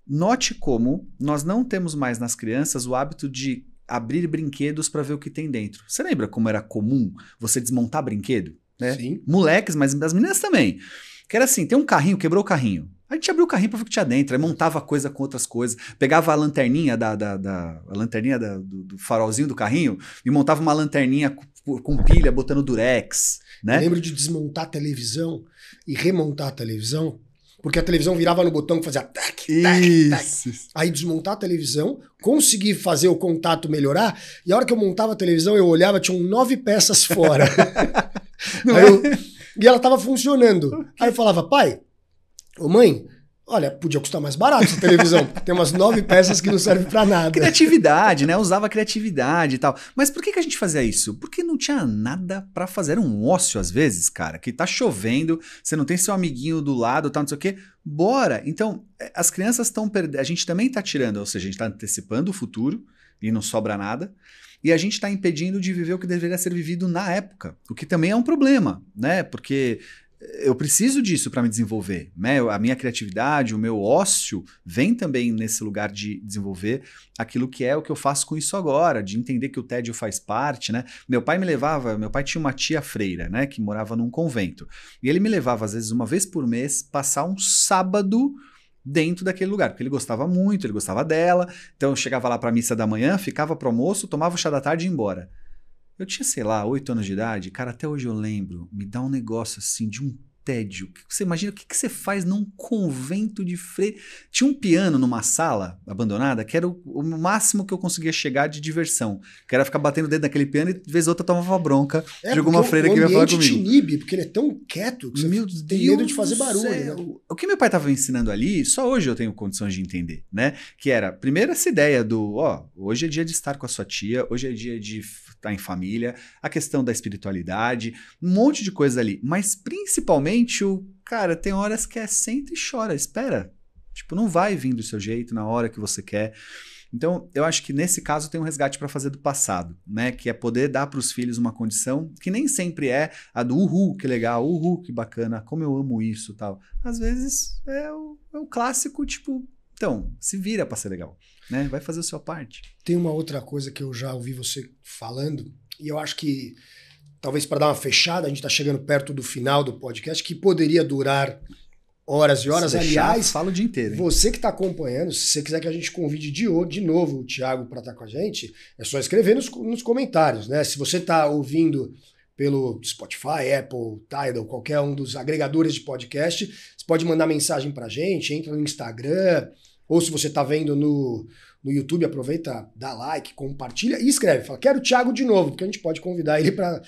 Note como nós não temos mais nas crianças o hábito de abrir brinquedos para ver o que tem dentro. Você lembra como era comum você desmontar brinquedo? Né? Sim. Moleques, mas as meninas também. Que era assim, tem um carrinho, quebrou o carrinho. A gente abriu o carrinho pra ver o que tinha dentro, aí montava coisa com outras coisas, pegava a lanterninha do farolzinho do carrinho e montava uma lanterninha com pilha, botando durex, né? Eu lembro de desmontar a televisão e remontar a televisão, porque a televisão virava no botão que fazia tac, tac, tac. Aí desmontar a televisão, conseguir fazer o contato melhorar, e a hora que eu montava a televisão, eu olhava, tinham 9 peças fora. E ela tava funcionando. Aí eu falava, pai, ô mãe, olha, podia custar mais barato essa televisão. Tem umas 9 peças que não servem pra nada. Criatividade, né? Usava criatividade e tal. Mas por que a gente fazia isso? Porque não tinha nada pra fazer. Um ócio, às vezes, cara, que tá chovendo, você não tem seu amiguinho do lado, tal, não sei o quê. Bora! Então, as crianças estão perdendo. A gente também tá tirando, ou seja, a gente tá antecipando o futuro, e não sobra nada. E a gente está impedindo de viver o que deveria ser vivido na época, o que também é um problema, né? Porque eu preciso disso para me desenvolver, né? A minha criatividade, o meu ócio vem também nesse lugar de desenvolver aquilo que é o que eu faço com isso agora, de entender que o tédio faz parte, né? Meu pai tinha uma tia freira, né? Que morava num convento. E ele me levava, às vezes, uma vez por mês, passar um sábado dentro daquele lugar, porque ele gostava muito, ele gostava dela. Então eu chegava lá para a missa da manhã, ficava pro almoço, tomava o chá da tarde e ia embora. Eu tinha, sei lá, 8 anos de idade, cara, até hoje eu lembro, me dá um negócio assim de um tédio. Você imagina o que você faz num convento de freira? Tinha um piano numa sala abandonada que era o máximo que eu conseguia chegar de diversão, que era ficar batendo o dedo naquele piano e de vez ou outra tomava bronca de alguma freira que ia falar comigo. O ambiente te inibe, porque ele é tão quieto que você tem medo de fazer barulho. Né? O que meu pai estava ensinando ali, só hoje eu tenho condições de entender, né? Que era, primeiro, essa ideia do, hoje é dia de estar com a sua tia, hoje é dia de estar em família, a questão da espiritualidade, um monte de coisa ali, mas principalmente cara, tem horas que senta e chora, espera. Tipo, não vai vir do seu jeito na hora que você quer. Então, eu acho que nesse caso tem um resgate para fazer do passado, né? Que é poder dar para os filhos uma condição que nem sempre é a do uhul, que legal, uhul, que bacana, como eu amo isso, tal. Às vezes é o clássico, tipo, então, se vira para ser legal, né? Vai fazer a sua parte. Tem uma outra coisa que eu já ouvi você falando, e eu acho que talvez para dar uma fechada, a gente está chegando perto do final do podcast, que poderia durar horas e horas. Aliás, falo o dia inteiro, hein? Você que está acompanhando, se você quiser que a gente convide de novo o Thiago para estar com a gente, é só escrever nos comentários, né? Se você está ouvindo pelo Spotify, Apple, Tidal, qualquer um dos agregadores de podcast, você pode mandar mensagem para a gente, entra no Instagram, ou se você está vendo no YouTube, aproveita, dá like, compartilha e escreve. Fala, quero o Thiago de novo, porque a gente pode convidar ele para...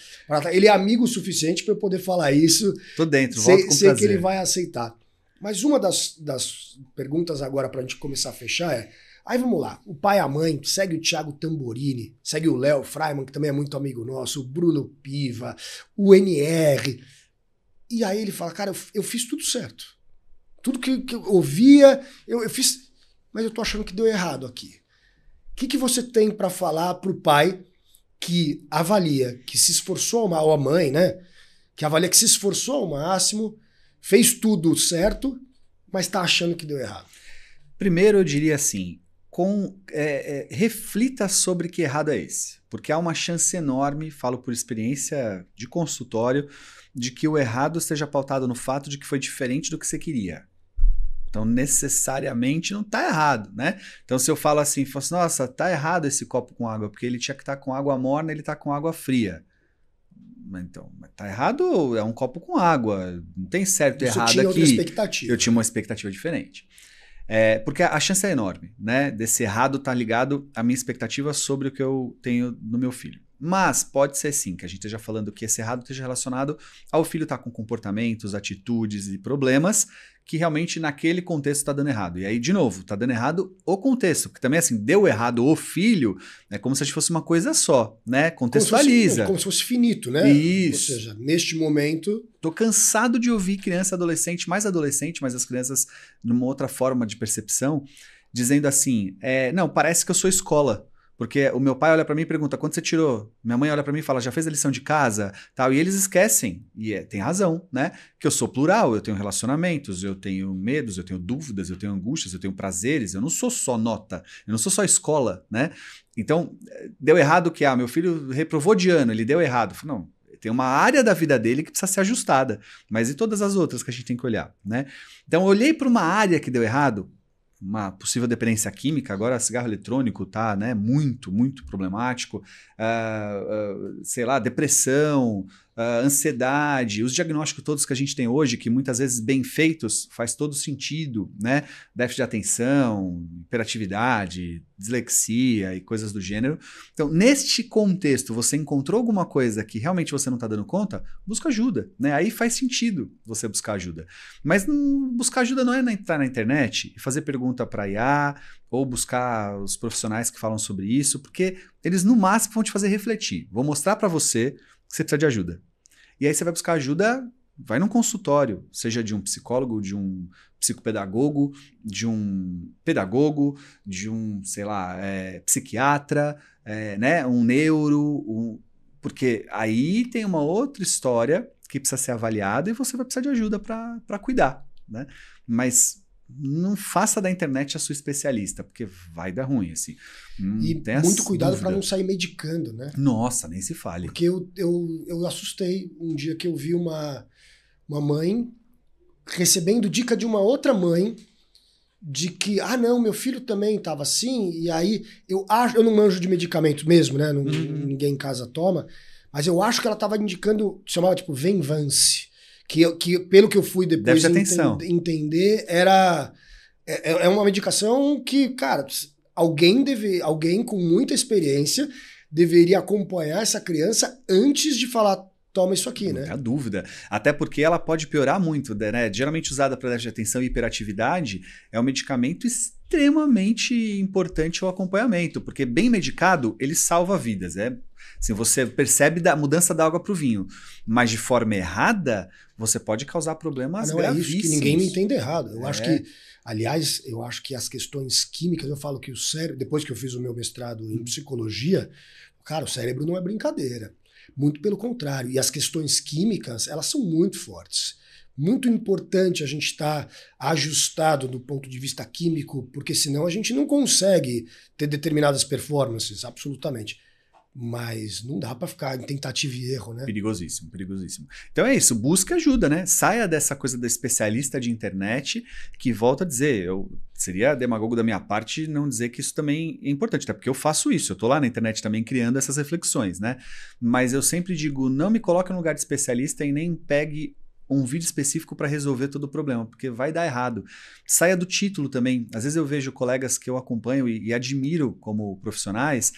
Ele é amigo o suficiente para eu poder falar isso. Tô dentro, volto com prazer. Sei que ele vai aceitar. Mas uma das perguntas agora para a gente começar a fechar é, aí vamos lá, o pai e a mãe segue o Thiago Tamborini, segue o Léo Freiman, que também é muito amigo nosso, o Bruno Piva, o NR. E aí ele fala, cara, eu fiz tudo certo. Tudo que eu ouvia, eu fiz... Mas eu tô achando que deu errado aqui. O que você tem para falar pro pai que avalia, que se esforçou, ou a mãe, né? Que avalia que se esforçou ao máximo, fez tudo certo, mas tá achando que deu errado? Primeiro eu diria assim, reflita sobre que errado é esse. Porque há uma chance enorme, falo por experiência de consultório, de que o errado esteja pautado no fato de que foi diferente do que você queria. Então, necessariamente não está errado, né? Então, se eu falo assim, nossa, tá errado esse copo com água, porque ele tinha que estar com água morna, ele está com água fria. Então, tá errado, é um copo com água, não tem certo e errado aqui. Você tinha outra expectativa. Eu tinha uma expectativa diferente. Porque a chance é enorme, né? Desse errado tá ligado à minha expectativa sobre o que eu tenho no meu filho. Mas pode ser sim, que a gente esteja falando que esse errado esteja relacionado ao filho estar com comportamentos, atitudes e problemas que realmente naquele contexto está dando errado. E aí, de novo, está dando errado o contexto, porque também assim, deu errado o filho, é como se a gente fosse uma coisa só, né? Contextualiza. Como se fosse finito, né? Isso. Ou seja, neste momento... Tô cansado de ouvir criança, adolescente, mas as crianças numa outra forma de percepção, dizendo assim, não, parece que eu sou escola. Porque o meu pai olha pra mim e pergunta, quando você tirou? Minha mãe olha pra mim e fala, já fez a lição de casa? Tal, e eles esquecem, e tem razão, né? Que eu sou plural, eu tenho relacionamentos, eu tenho medos, eu tenho dúvidas, eu tenho angústias, eu tenho prazeres, eu não sou só nota, eu não sou só escola, né? Então, deu errado que, meu filho reprovou de ano, ele deu errado. Não, tem uma área da vida dele que precisa ser ajustada, mas e todas as outras que a gente tem que olhar, né? Então, eu olhei para uma área que deu errado, uma possível dependência química, agora cigarro eletrônico tá, né, muito, muito problemático, sei lá, depressão, ansiedade, os diagnósticos todos que a gente tem hoje, que muitas vezes bem feitos, faz todo sentido, né, déficit de atenção, hiperatividade, dislexia e coisas do gênero. Então, neste contexto, você encontrou alguma coisa que realmente você não está dando conta, busca ajuda, né, aí faz sentido você buscar ajuda. Mas buscar ajuda não é entrar na internet e fazer pergunta para IA, ou buscar os profissionais que falam sobre isso, porque eles no máximo vão te fazer refletir, vão mostrar para você que você precisa de ajuda. E aí você vai buscar ajuda vai num consultório, seja de um psicólogo, de um psicopedagogo, de um pedagogo, de um, sei lá, psiquiatra, né, um neuro, porque aí tem uma outra história que precisa ser avaliada e você vai precisar de ajuda para cuidar, né? Mas não faça da internet a sua especialista, porque vai dar ruim, assim. E muito cuidado para não sair medicando, né? Nossa, nem se fale. Porque eu assustei um dia que eu vi uma mãe recebendo dica de uma outra mãe de que, não, meu filho também estava assim, e aí eu não manjo de medicamento mesmo, né? Ninguém em casa toma, mas eu acho que ela estava indicando, chamava tipo Venvance, que pelo que eu fui depois entender, é uma medicação que, cara, alguém com muita experiência deveria acompanhar essa criança antes de falar, toma isso aqui, né? Não há dúvida. Até porque ela pode piorar muito, né? Geralmente usada para déficit de atenção e hiperatividade, é um medicamento extremamente importante ao acompanhamento, porque bem medicado, ele salva vidas. Assim, você percebe a mudança da água para o vinho, mas de forma errada, você pode causar problemas gravíssimos. É isso, que ninguém me entenda errado. Eu acho que, aliás, as questões químicas, eu falo que o cérebro, depois que eu fiz o meu mestrado em psicologia, cara, o cérebro não é brincadeira. Muito pelo contrário. E as questões químicas, elas são muito fortes. Muito importante a gente estar ajustado do ponto de vista químico, porque senão a gente não consegue ter determinadas performances, absolutamente. Mas não dá para ficar em tentativa e erro, né? Perigosíssimo, perigosíssimo. Então é isso, busca ajuda, né? Saia dessa coisa da especialista de internet, que volto a dizer, seria demagogo da minha parte não dizer que isso também é importante, até porque eu faço isso, eu tô lá na internet também criando essas reflexões, né? Mas eu sempre digo, não me coloque no lugar de especialista e nem pegue um vídeo específico para resolver todo o problema, porque vai dar errado. Saia do título também. Às vezes eu vejo colegas que eu acompanho e admiro como profissionais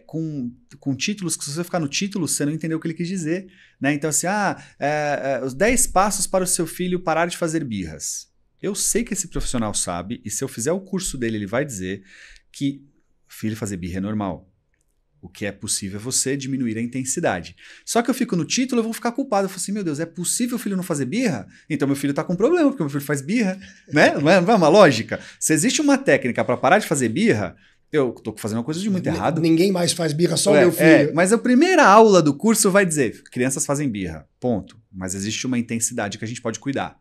com títulos que, se você ficar no título, você não entendeu o que ele quis dizer, né? Então assim, os 10 passos para o seu filho parar de fazer birras. Eu sei que esse profissional sabe, e se eu fizer o curso dele, ele vai dizer que filho fazer birra é normal. O que é possível é você diminuir a intensidade. Só que eu fico no título, eu vou ficar culpado. Eu falo assim, meu Deus, é possível o filho não fazer birra? Então meu filho tá com problema, porque meu filho faz birra, né? Não é uma lógica? Se existe uma técnica para parar de fazer birra, eu tô fazendo uma coisa de muito errado. Ninguém mais faz birra, só o meu filho. Mas a primeira aula do curso vai dizer, crianças fazem birra, ponto. Mas existe uma intensidade que a gente pode cuidar.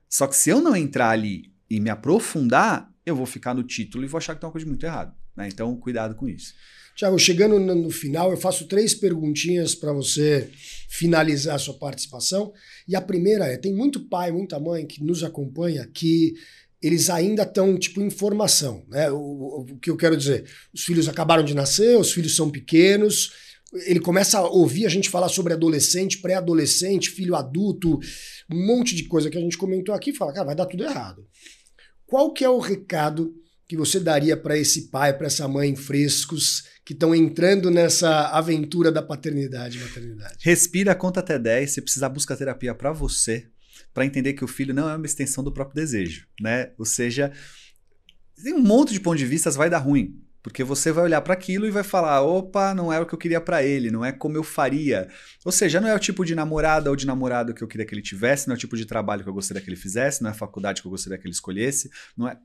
Só que se eu não entrar ali e me aprofundar, eu vou ficar no título e vou achar que tem uma coisa de muito errado, né? Então, cuidado com isso. Tiago, chegando no final, eu faço 3 perguntinhas para você finalizar a sua participação. E a primeira tem muito pai, muita mãe que nos acompanha que eles ainda estão, tipo, em formação, né? O que eu quero dizer, os filhos acabaram de nascer, os filhos são pequenos, ele começa a ouvir a gente falar sobre adolescente, pré-adolescente, filho adulto, um monte de coisa que a gente comentou aqui, fala, cara, vai dar tudo errado. Qual que é o recado que você daria para esse pai, para essa mãe frescos que estão entrando nessa aventura da paternidade e maternidade? Respira, conta até 10, se precisar, busca terapia para você, para entender que o filho não é uma extensão do próprio desejo, né? Ou seja, tem um monte de pontos de vista, vai dar ruim, porque você vai olhar para aquilo e vai falar, opa, não é o que eu queria para ele, não é como eu faria. Ou seja, não é o tipo de namorada ou de namorado que eu queria que ele tivesse, não é o tipo de trabalho que eu gostaria que ele fizesse, não é a faculdade que eu gostaria que ele escolhesse, não é...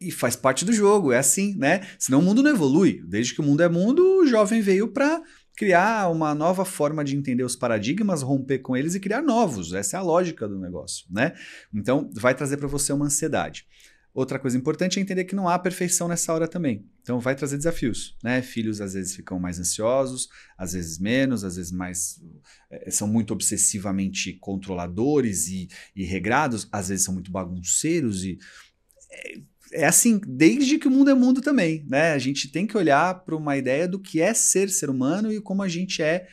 E faz parte do jogo, é assim, né? Senão o mundo não evolui. Desde que o mundo é mundo, o jovem veio para criar uma nova forma de entender os paradigmas, romper com eles e criar novos. Essa é a lógica do negócio, né? Então, vai trazer para você uma ansiedade. Outra coisa importante é entender que não há perfeição nessa hora também. Então, vai trazer desafios, né? Filhos, às vezes, ficam mais ansiosos, às vezes menos, às vezes mais... são muito obsessivamente controladores e regrados, às vezes são muito bagunceiros e... É assim, desde que o mundo é mundo também, né? A gente tem que olhar para uma ideia do que é ser humano e como a gente é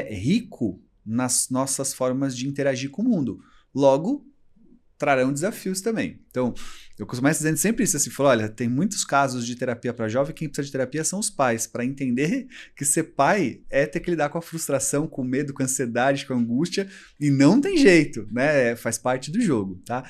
rico nas nossas formas de interagir com o mundo. Logo, trarão desafios também. Então, eu costumo dizendo sempre isso, assim, olha, tem muitos casos de terapia para jovem, quem precisa de terapia são os pais, para entender que ser pai é ter que lidar com a frustração, com o medo, com a ansiedade, com a angústia, e não tem jeito, né? Faz parte do jogo, tá?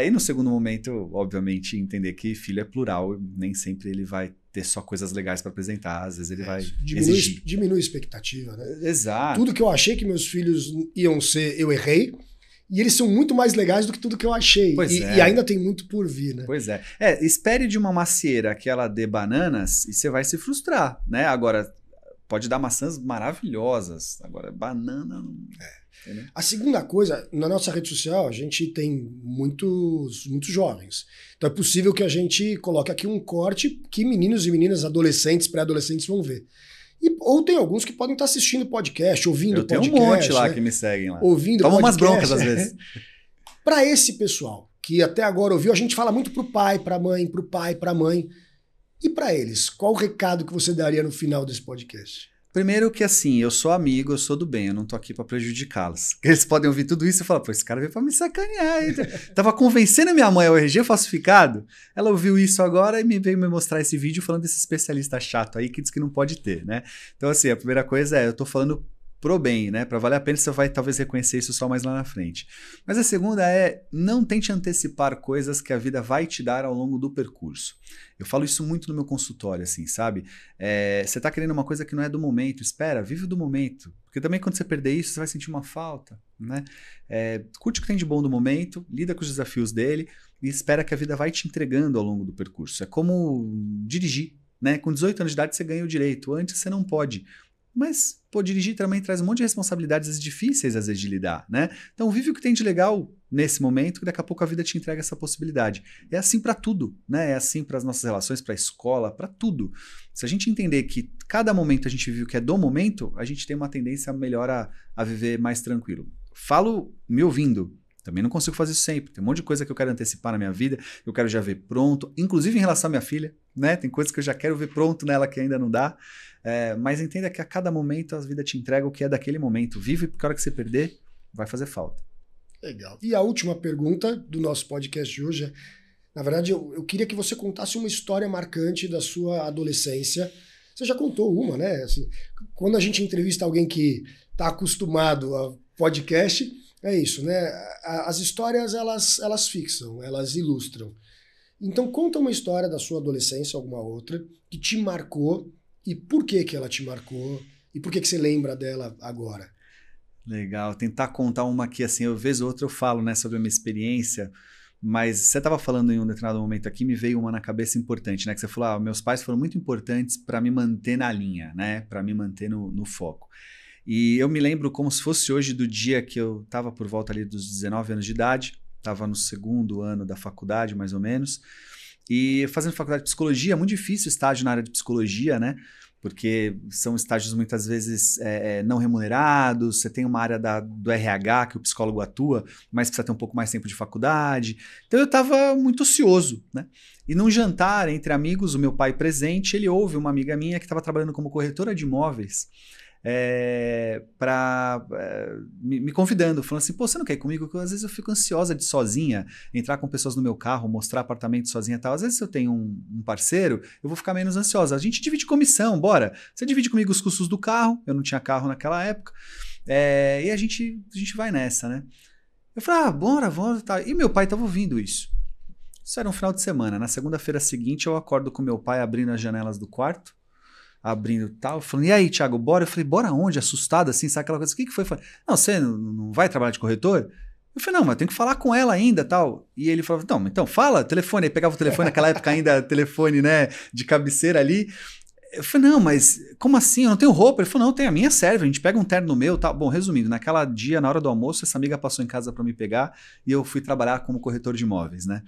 E no segundo momento, obviamente, entender que filho é plural, nem sempre ele vai ter só coisas legais para apresentar, às vezes ele vai exigir. Diminui a expectativa, né? Exato. Tudo que eu achei que meus filhos iam ser, eu errei. E eles são muito mais legais do que tudo que eu achei. E ainda tem muito por vir, né? Pois é. Espere de uma macieira que ela dê bananas e você vai se frustrar, né? Agora, pode dar maçãs maravilhosas. Agora, banana... não. A segunda coisa, na nossa rede social, a gente tem muitos jovens. Então é possível que a gente coloque aqui um corte que meninos e meninas, adolescentes, pré-adolescentes vão ver. Ou tem alguns que podem estar assistindo podcast, ouvindo podcast. Tem um monte lá, né? Que me seguem lá. Ouvindo Toma podcast. Umas broncas às vezes. Para esse pessoal que até agora ouviu, a gente fala muito pro pai, pra mãe, pro pai, pra mãe. E para eles, qual o recado que você daria no final desse podcast? Primeiro que assim, eu sou amigo, eu sou do bem, eu não tô aqui pra prejudicá-los. Eles podem ouvir tudo isso e falar, pô, esse cara veio pra me sacanear. Tava convencendo a minha mãe ao RG falsificado, ela ouviu isso agora e veio me mostrar esse vídeo falando desse especialista chato aí que diz que não pode ter, né? Então assim, a primeira coisa eu tô falando pro bem, né? Pra valer a pena, você vai talvez reconhecer isso só mais lá na frente. Mas a segunda não tente antecipar coisas que a vida vai te dar ao longo do percurso. Eu falo isso muito no meu consultório, assim, sabe? Você tá querendo uma coisa que não é do momento, espera, vive do momento. Porque também quando você perder isso, você vai sentir uma falta, né? Curte o que tem de bom do momento, lida com os desafios dele e espera que a vida vai te entregando ao longo do percurso. É como dirigir, né? Com 18 anos de idade você ganha o direito, antes você não pode. Mas, pô, dirigir também traz um monte de responsabilidades difíceis, às vezes, de lidar, né? Então, vive o que tem de legal nesse momento, que daqui a pouco a vida te entrega essa possibilidade. É assim para tudo, né? É assim para as nossas relações, para a escola, para tudo. Se a gente entender que cada momento a gente vive o que é do momento, a gente tem uma tendência melhor a viver mais tranquilo. Falo me ouvindo. Também não consigo fazer isso sempre. Tem um monte de coisa que eu quero antecipar na minha vida, eu quero já ver pronto, inclusive em relação à minha filha, né? Tem coisas que eu já quero ver pronto nela que ainda não dá. Mas entenda que a cada momento a vida te entrega o que é daquele momento. Vive porque a hora que você perder, vai fazer falta. Legal. E a última pergunta do nosso podcast de hoje na verdade, eu queria que você contasse uma história marcante da sua adolescência. Você já contou uma, né? Assim, quando a gente entrevista alguém que está acostumado a podcast, é isso, né? As histórias, elas fixam, elas ilustram. Então, conta uma história da sua adolescência, alguma outra, que te marcou e por que ela te marcou e por que você lembra dela agora. Legal. Tentar contar uma aqui, assim, vez ou outra eu falo, né, sobre a minha experiência, mas você estava falando em um determinado momento aqui, me veio uma na cabeça importante, né? Que você falou, meus pais foram muito importantes para me manter na linha, né? Para me manter no foco. E eu me lembro como se fosse hoje do dia que eu estava por volta ali dos 19 anos de idade, estava no segundo ano da faculdade, mais ou menos, e fazendo faculdade de psicologia, é muito difícil estágio na área de psicologia, né? Porque são estágios muitas vezes não remunerados, você tem uma área do RH que o psicólogo atua, mas precisa ter um pouco mais tempo de faculdade. Então eu estava muito ocioso, né? E num jantar entre amigos, o meu pai presente, ele ouve uma amiga minha que estava trabalhando como corretora de imóveis, me convidando, falando assim, pô, você não quer ir comigo? Porque às vezes eu fico ansiosa de sozinha, entrar com pessoas no meu carro, mostrar apartamento sozinha e tal. Às vezes se eu tenho um parceiro, eu vou ficar menos ansiosa. A gente divide comissão, bora. Você divide comigo os custos do carro, eu não tinha carro naquela época, e a gente vai nessa, né? Eu falei, bora, tá. E meu pai estava ouvindo isso. Isso era um final de semana. Na segunda-feira seguinte eu acordo com meu pai abrindo as janelas do quarto, abrindo tal, falando, e aí, Thiago, bora? Eu falei, bora onde? Assustado, assim, sabe aquela coisa? O que foi? Eu falei, não, você não vai trabalhar de corretor? Eu falei, não, mas eu tenho que falar com ela ainda, tal. E ele falou, não, então fala, telefone. Aí pegava o telefone, naquela época ainda, telefone, né, de cabeceira ali. Eu falei, não, mas como assim? Eu não tenho roupa. Ele falou, não, tem a minha serve, a gente pega um terno meu, tal. Bom, resumindo, naquela dia, na hora do almoço, essa amiga passou em casa para me pegar e eu fui trabalhar como corretor de imóveis, né?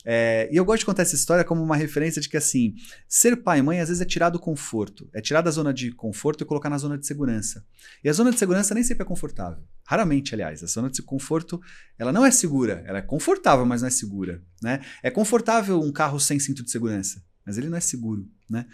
E eu gosto de contar essa história como uma referência de que, assim, ser pai e mãe às vezes é tirar do conforto, é tirar da zona de conforto e colocar na zona de segurança. E a zona de segurança nem sempre é confortável. Raramente, aliás, a zona de conforto, ela não é segura, ela é confortável, mas não é segura, né? É confortável um carro sem cinto de segurança, mas ele não é seguro. né?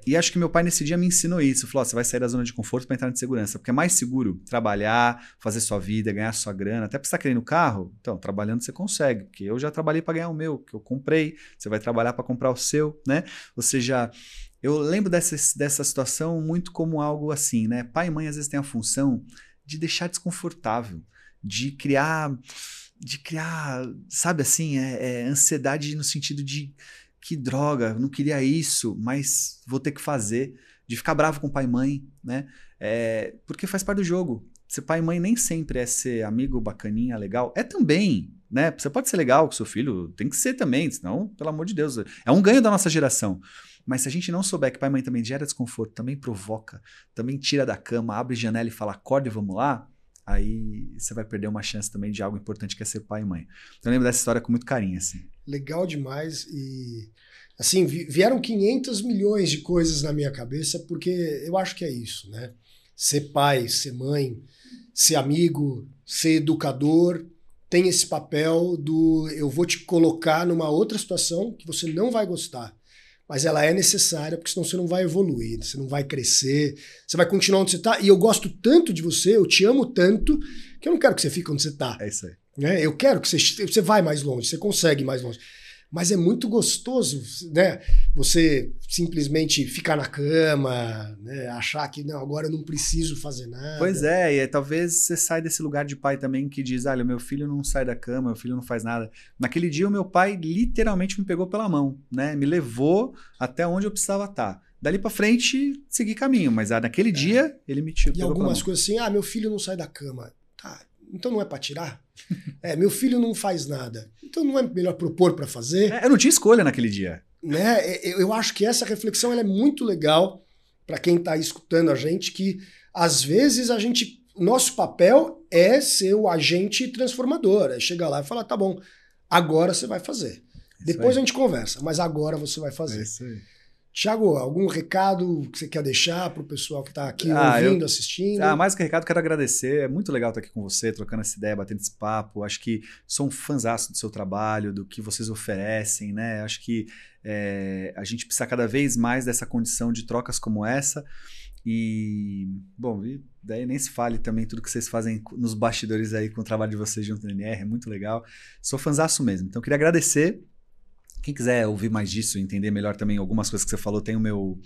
E acho que meu pai nesse dia me ensinou isso. Falou, você vai sair da zona de conforto para entrar de segurança, porque é mais seguro trabalhar, fazer sua vida, ganhar sua grana. Até porque você está querendo carro, então trabalhando você consegue, porque eu já trabalhei para ganhar o meu, que eu comprei, você vai trabalhar para comprar o seu, né? Ou seja, eu lembro dessa situação muito como algo assim, né? Pai e mãe às vezes têm a função de deixar desconfortável, de criar, sabe assim, ansiedade no sentido de que droga, não queria isso, mas vou ter que fazer, de ficar bravo com pai e mãe, né? Porque faz parte do jogo. Ser pai e mãe nem sempre é ser amigo, bacaninha, legal. É também, né? Você pode ser legal com seu filho, tem que ser também, senão, pelo amor de Deus, é um ganho da nossa geração. Mas se a gente não souber que pai e mãe também gera desconforto, também provoca, também tira da cama, abre janela e fala, acorda e vamos lá, aí você vai perder uma chance também de algo importante que é ser pai e mãe. Então eu lembro dessa história com muito carinho, assim. Legal demais e, assim, vieram 500 milhões de coisas na minha cabeça, porque eu acho que é isso, né? Ser pai, ser mãe, ser amigo, ser educador, tem esse papel do eu vou te colocar numa outra situação que você não vai gostar, mas ela é necessária, porque senão você não vai evoluir, você não vai crescer, você vai continuar onde você está. E eu gosto tanto de você, eu te amo tanto, que eu não quero que você fique onde você está. É isso aí. Eu quero que você vai mais longe, você consegue ir mais longe. Mas é muito gostoso, né? Você simplesmente ficar na cama, né? Achar que não, agora eu não preciso fazer nada. Pois é, e talvez você saia desse lugar de pai também que diz, olha, meu filho não sai da cama, meu filho não faz nada. Naquele dia o meu pai literalmente me pegou pela mão, né? Me levou até onde eu precisava estar. Dali pra frente, segui caminho, mas naquele dia ele me tirou. E algumas coisas assim, meu filho não sai da cama. Tá, então não é pra tirar? Meu filho não faz nada. Então não é melhor propor para fazer? Eu não tinha escolha naquele dia. Né? Eu acho que essa reflexão ela é muito legal para quem está escutando a gente, que às vezes o nosso papel é ser o agente transformador, é chegar lá e falar, tá bom, agora você vai fazer. Depois a gente conversa, mas agora você vai fazer. Isso aí. Thiago, algum recado que você quer deixar para o pessoal que está aqui ouvindo, assistindo? Mais que recado, quero agradecer. É muito legal estar aqui com você, trocando essa ideia, batendo esse papo. Acho que sou um fãzaço do seu trabalho, do que vocês oferecem, né? Acho que a gente precisa cada vez mais dessa condição de trocas como essa. E, bom, daí nem se fale também tudo que vocês fazem nos bastidores aí com o trabalho de vocês junto no NR, é muito legal. Sou fãzaço mesmo. Então, queria agradecer. Quem quiser ouvir mais disso, entender melhor também algumas coisas que você falou, tem o meu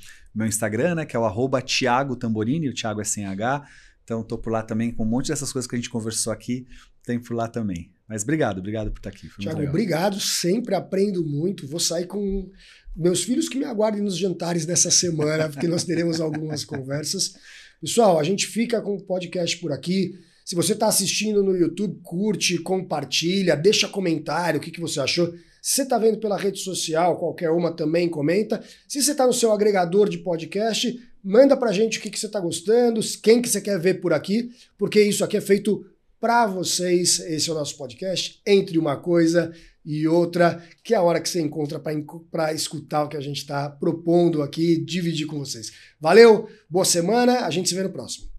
Instagram, né, que é o @Thiago Tamborini, o Thiago é sem H. Então, estou por lá também com um monte dessas coisas que a gente conversou aqui, tem por lá também. Mas obrigado por estar aqui. Foi Thiago, obrigado, sempre aprendo muito. Vou sair com meus filhos que me aguardem nos jantares dessa semana, porque nós teremos algumas conversas. Pessoal, a gente fica com o podcast por aqui. Se você está assistindo no YouTube, curte, compartilha, deixa comentário, o que você achou. Se você está vendo pela rede social, qualquer uma também comenta. Se você está no seu agregador de podcast, manda pra gente o que você está gostando, quem que você quer ver por aqui, porque isso aqui é feito para vocês. Esse é o nosso podcast, Entre Uma Coisa e Outra, que é a hora que você encontra para escutar o que a gente está propondo aqui, dividir com vocês. Valeu, boa semana, a gente se vê no próximo.